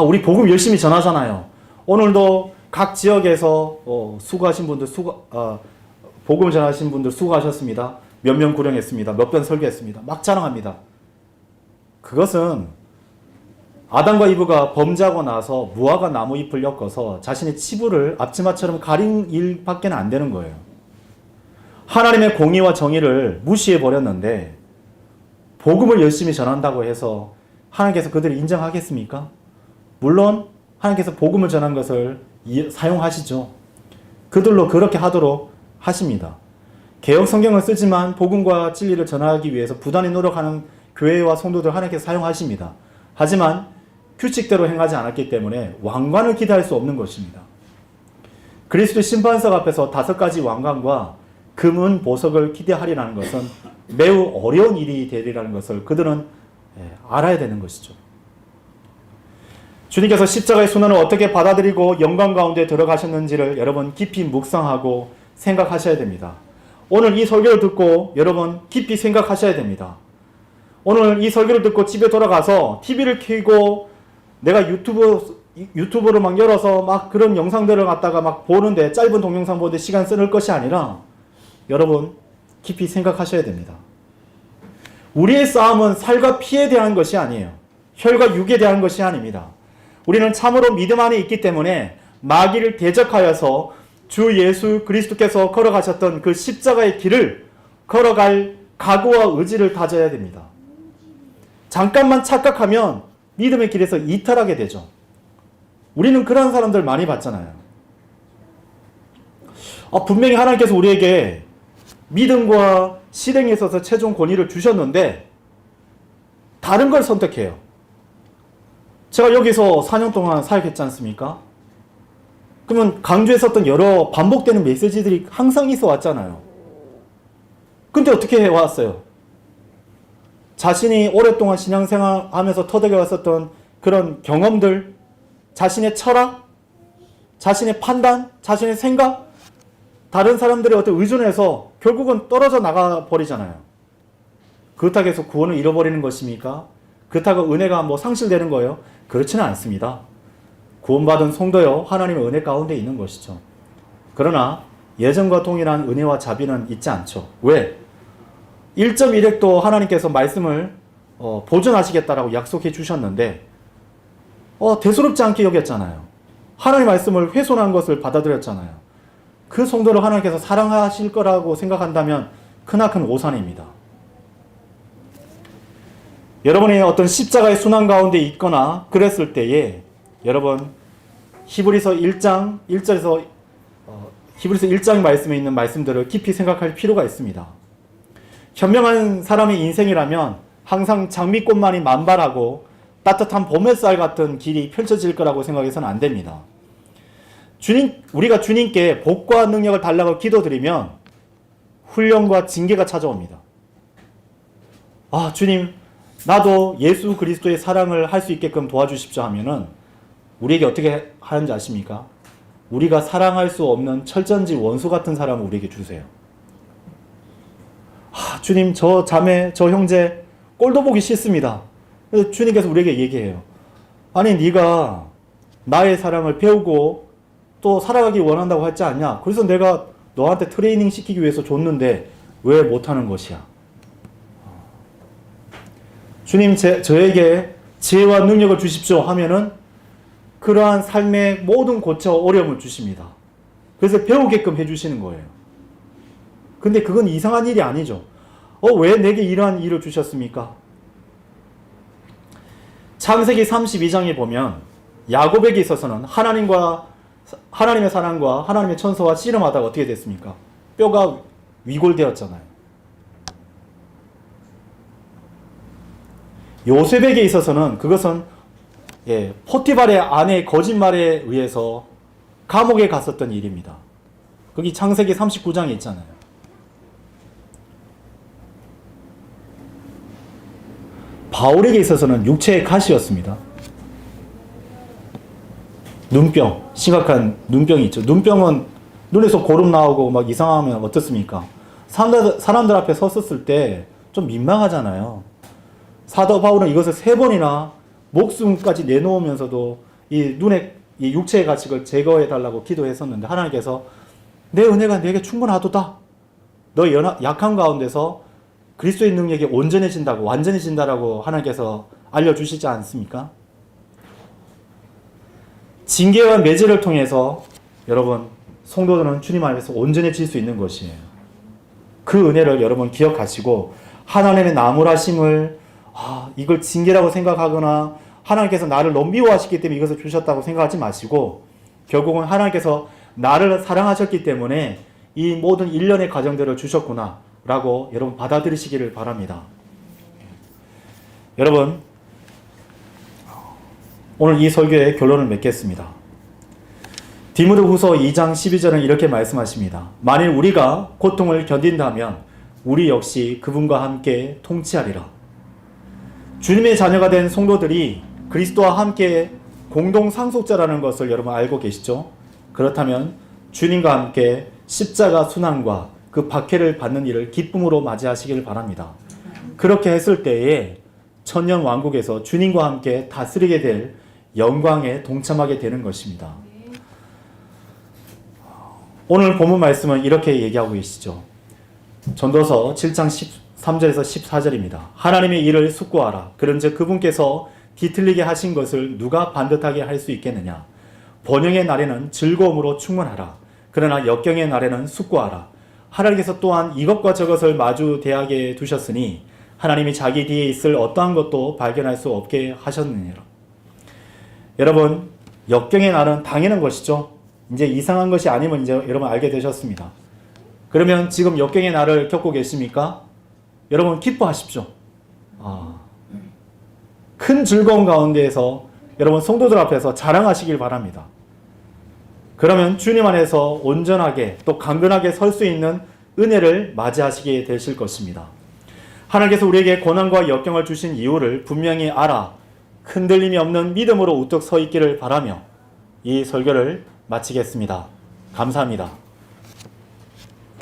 우리 복음 열심히 전하잖아요. 오늘도 각 지역에서 수고하신 분들 복음 전하신 분들 수고하셨습니다. 몇 명 구령했습니다. 몇 번 설교했습니다. 막 자랑합니다. 그것은 아담과 이브가 범죄하고 나서 무화과 나무 잎을 엮어서 자신의 치부를 앞치마처럼 가린 일밖에 안 되는 거예요. 하나님의 공의와 정의를 무시해 버렸는데 복음을 열심히 전한다고 해서 하나님께서 그들을 인정하겠습니까? 물론 하나님께서 복음을 전한 것을 사용하시죠. 그들로 그렇게 하도록 하십니다. 개혁 성경을 쓰지만 복음과 진리를 전하기 위해서 부단히 노력하는 교회와 성도들 하나님께서 사용하십니다. 하지만 규칙대로 행하지 않았기 때문에 왕관을 기대할 수 없는 것입니다. 그리스도 심판석 앞에서 5가지 왕관과 금은 보석을 기대하리라는 것은 매우 어려운 일이 되리라는 것을 그들은 알아야 되는 것이죠. 주님께서 십자가의 순환을 어떻게 받아들이고 영광 가운데 들어가셨는지를 여러분 깊이 묵상하고 생각하셔야 됩니다. 오늘 이 설교를 듣고 여러분 깊이 생각하셔야 됩니다. 오늘 이 설교를 듣고 집에 돌아가서 TV를 켜고 내가 유튜브를 막 열어서 막 그런 영상들을 갖다가 막 보는데 짧은 동영상 보는데 시간 쓰는 것이 아니라 여러분 깊이 생각하셔야 됩니다. 우리의 싸움은 살과 피에 대한 것이 아니에요. 혈과 육에 대한 것이 아닙니다. 우리는 참으로 믿음 안에 있기 때문에 마귀를 대적하여서 주 예수 그리스도께서 걸어가셨던 그 십자가의 길을 걸어갈 각오와 의지를 다져야 됩니다. 잠깐만 착각하면 믿음의 길에서 이탈하게 되죠. 우리는 그런 사람들 많이 봤잖아요. 분명히 하나님께서 우리에게 믿음과 실행에 있어서 최종 권위를 주셨는데 다른 걸 선택해요. 제가 여기서 4년 동안 사역했지 않습니까? 그러면 강조했었던 여러 반복되는 메시지들이 항상 있어 왔잖아요. 근데 어떻게 해왔어요? 자신이 오랫동안 신앙생활하면서 터득해왔었던 그런 경험들, 자신의 철학, 자신의 판단, 자신의 생각, 다른 사람들의 어떤 의존해서 결국은 떨어져 나가 버리잖아요. 그렇다고 해서 구원을 잃어버리는 것입니까? 그렇다고 은혜가 상실되는 거예요? 그렇지는 않습니다. 구원받은 성도요, 하나님의 은혜 가운데 있는 것이죠. 그러나 예전과 동일한 은혜와 자비는 있지 않죠. 왜? 1.1획도 하나님께서 말씀을 보존하시겠다라고 약속해 주셨는데 대수롭지 않게 여겼잖아요. 하나님의 말씀을 훼손한 것을 받아들였잖아요. 그 성도를 하나님께서 사랑하실 거라고 생각한다면 크나큰 오산입니다. 여러분이 어떤 십자가의 순환 가운데 있거나 그랬을 때에 여러분 히브리서 1장 1절에서 히브리서 1장 말씀에 있는 말씀들을 깊이 생각할 필요가 있습니다. 현명한 사람의 인생이라면 항상 장미꽃만이 만발하고 따뜻한 봄햇살 같은 길이 펼쳐질 거라고 생각해서는 안 됩니다. 우리가 주님께 복과 능력을 달라고 기도드리면 훈련과 징계가 찾아옵니다. 주님, 나도 예수 그리스도의 사랑을 할 수 있게끔 도와주십시오 하면은 우리에게 어떻게 하는지 아십니까? 우리가 사랑할 수 없는 철전지 원수 같은 사람을 우리에게 주세요. 주님, 저 자매, 저 형제 꼴도 보기 싫습니다. 그래서 주님께서 우리에게 얘기해요. 아니, 네가 나의 사랑을 배우고 또 살아가기 원한다고 했지 않냐? 그래서 내가 너한테 트레이닝 시키기 위해서 줬는데 왜 못하는 것이야? 주님, 저에게 지혜와 능력을 주십시오 하면은 그러한 삶의 모든 고쳐 어려움을 주십니다. 그래서 배우게끔 해주시는 거예요. 근데 그건 이상한 일이 아니죠. 왜 내게 이러한 일을 주셨습니까? 창세기 32장에 보면 야곱에게 있어서는 하나님의 사랑과 하나님의 천사와 씨름하다가 어떻게 됐습니까? 뼈가 위골되었잖아요. 요셉에게 있어서는 그것은 포티발의 아내의 거짓말에 의해서 감옥에 갔었던 일입니다. 거기 창세기 39장에 있잖아요. 바울에게 있어서는 육체의 가시였습니다. 눈병, 심각한 눈병이 있죠. 눈병은 눈에서 고름 나오고 막 이상하면 어떻습니까? 사람들 앞에 섰었을 때 좀 민망하잖아요. 사도 바울은 이것을 3번이나 목숨까지 내놓으면서도 이 눈의 이 육체의 가식을 제거해 달라고 기도했었는데 하나님께서 내 은혜가 내게 충분하도다. 너 약한 가운데서 그리스도의 능력이 온전해진다고 완전해진다라고 하나님께서 알려주시지 않습니까? 징계와 매질을 통해서 여러분 성도들은 주님 안에서 온전해질 수 있는 것이에요. 그 은혜를 여러분 기억하시고 하나님의 나무라심을 이걸 징계라고 생각하거나 하나님께서 나를 너무 미워하시기 때문에 이것을 주셨다고 생각하지 마시고 결국은 하나님께서 나를 사랑하셨기 때문에 이 모든 일련의 과정들을 주셨구나 라고 여러분 받아들이시기를 바랍니다. 여러분, 오늘 이 설교의 결론을 맺겠습니다. 디모데후서 2장 12절은 이렇게 말씀하십니다. 만일 우리가 고통을 견딘다면 우리 역시 그분과 함께 통치하리라. 주님의 자녀가 된 성도들이 그리스도와 함께 공동 상속자라는 것을 여러분 알고 계시죠? 그렇다면 주님과 함께 십자가 순환과 그 박해를 받는 일을 기쁨으로 맞이하시길 바랍니다. 그렇게 했을 때에 천년 왕국에서 주님과 함께 다스리게 될 영광에 동참하게 되는 것입니다. 오늘 본문 말씀은 이렇게 얘기하고 계시죠. 전도서 7장 13절에서 14절입니다. 하나님의 일을 숙고하라. 그런즉 그분께서 뒤틀리게 하신 것을 누가 반듯하게 할 수 있겠느냐. 번영의 날에는 즐거움으로 충만하라. 그러나 역경의 날에는 숙고하라. 하나님께서 또한 이것과 저것을 마주 대하게 두셨으니 하나님이 자기 뒤에 있을 어떠한 것도 발견할 수 없게 하셨느니라. 여러분, 역경의 날은 당연한 것이죠. 이제 이상한 것이 아니면 이제 여러분 알게 되셨습니다. 그러면 지금 역경의 날을 겪고 계십니까? 여러분 기뻐하십시오. 큰 즐거움 가운데에서 여러분 성도들 앞에서 자랑하시길 바랍니다. 그러면 주님 안에서 온전하게 또 강건하게 설 수 있는 은혜를 맞이하시게 되실 것입니다. 하나님께서 우리에게 고난과 역경을 주신 이유를 분명히 알아 흔들림이 없는 믿음으로 우뚝 서 있기를 바라며 이 설교를 마치겠습니다. 감사합니다.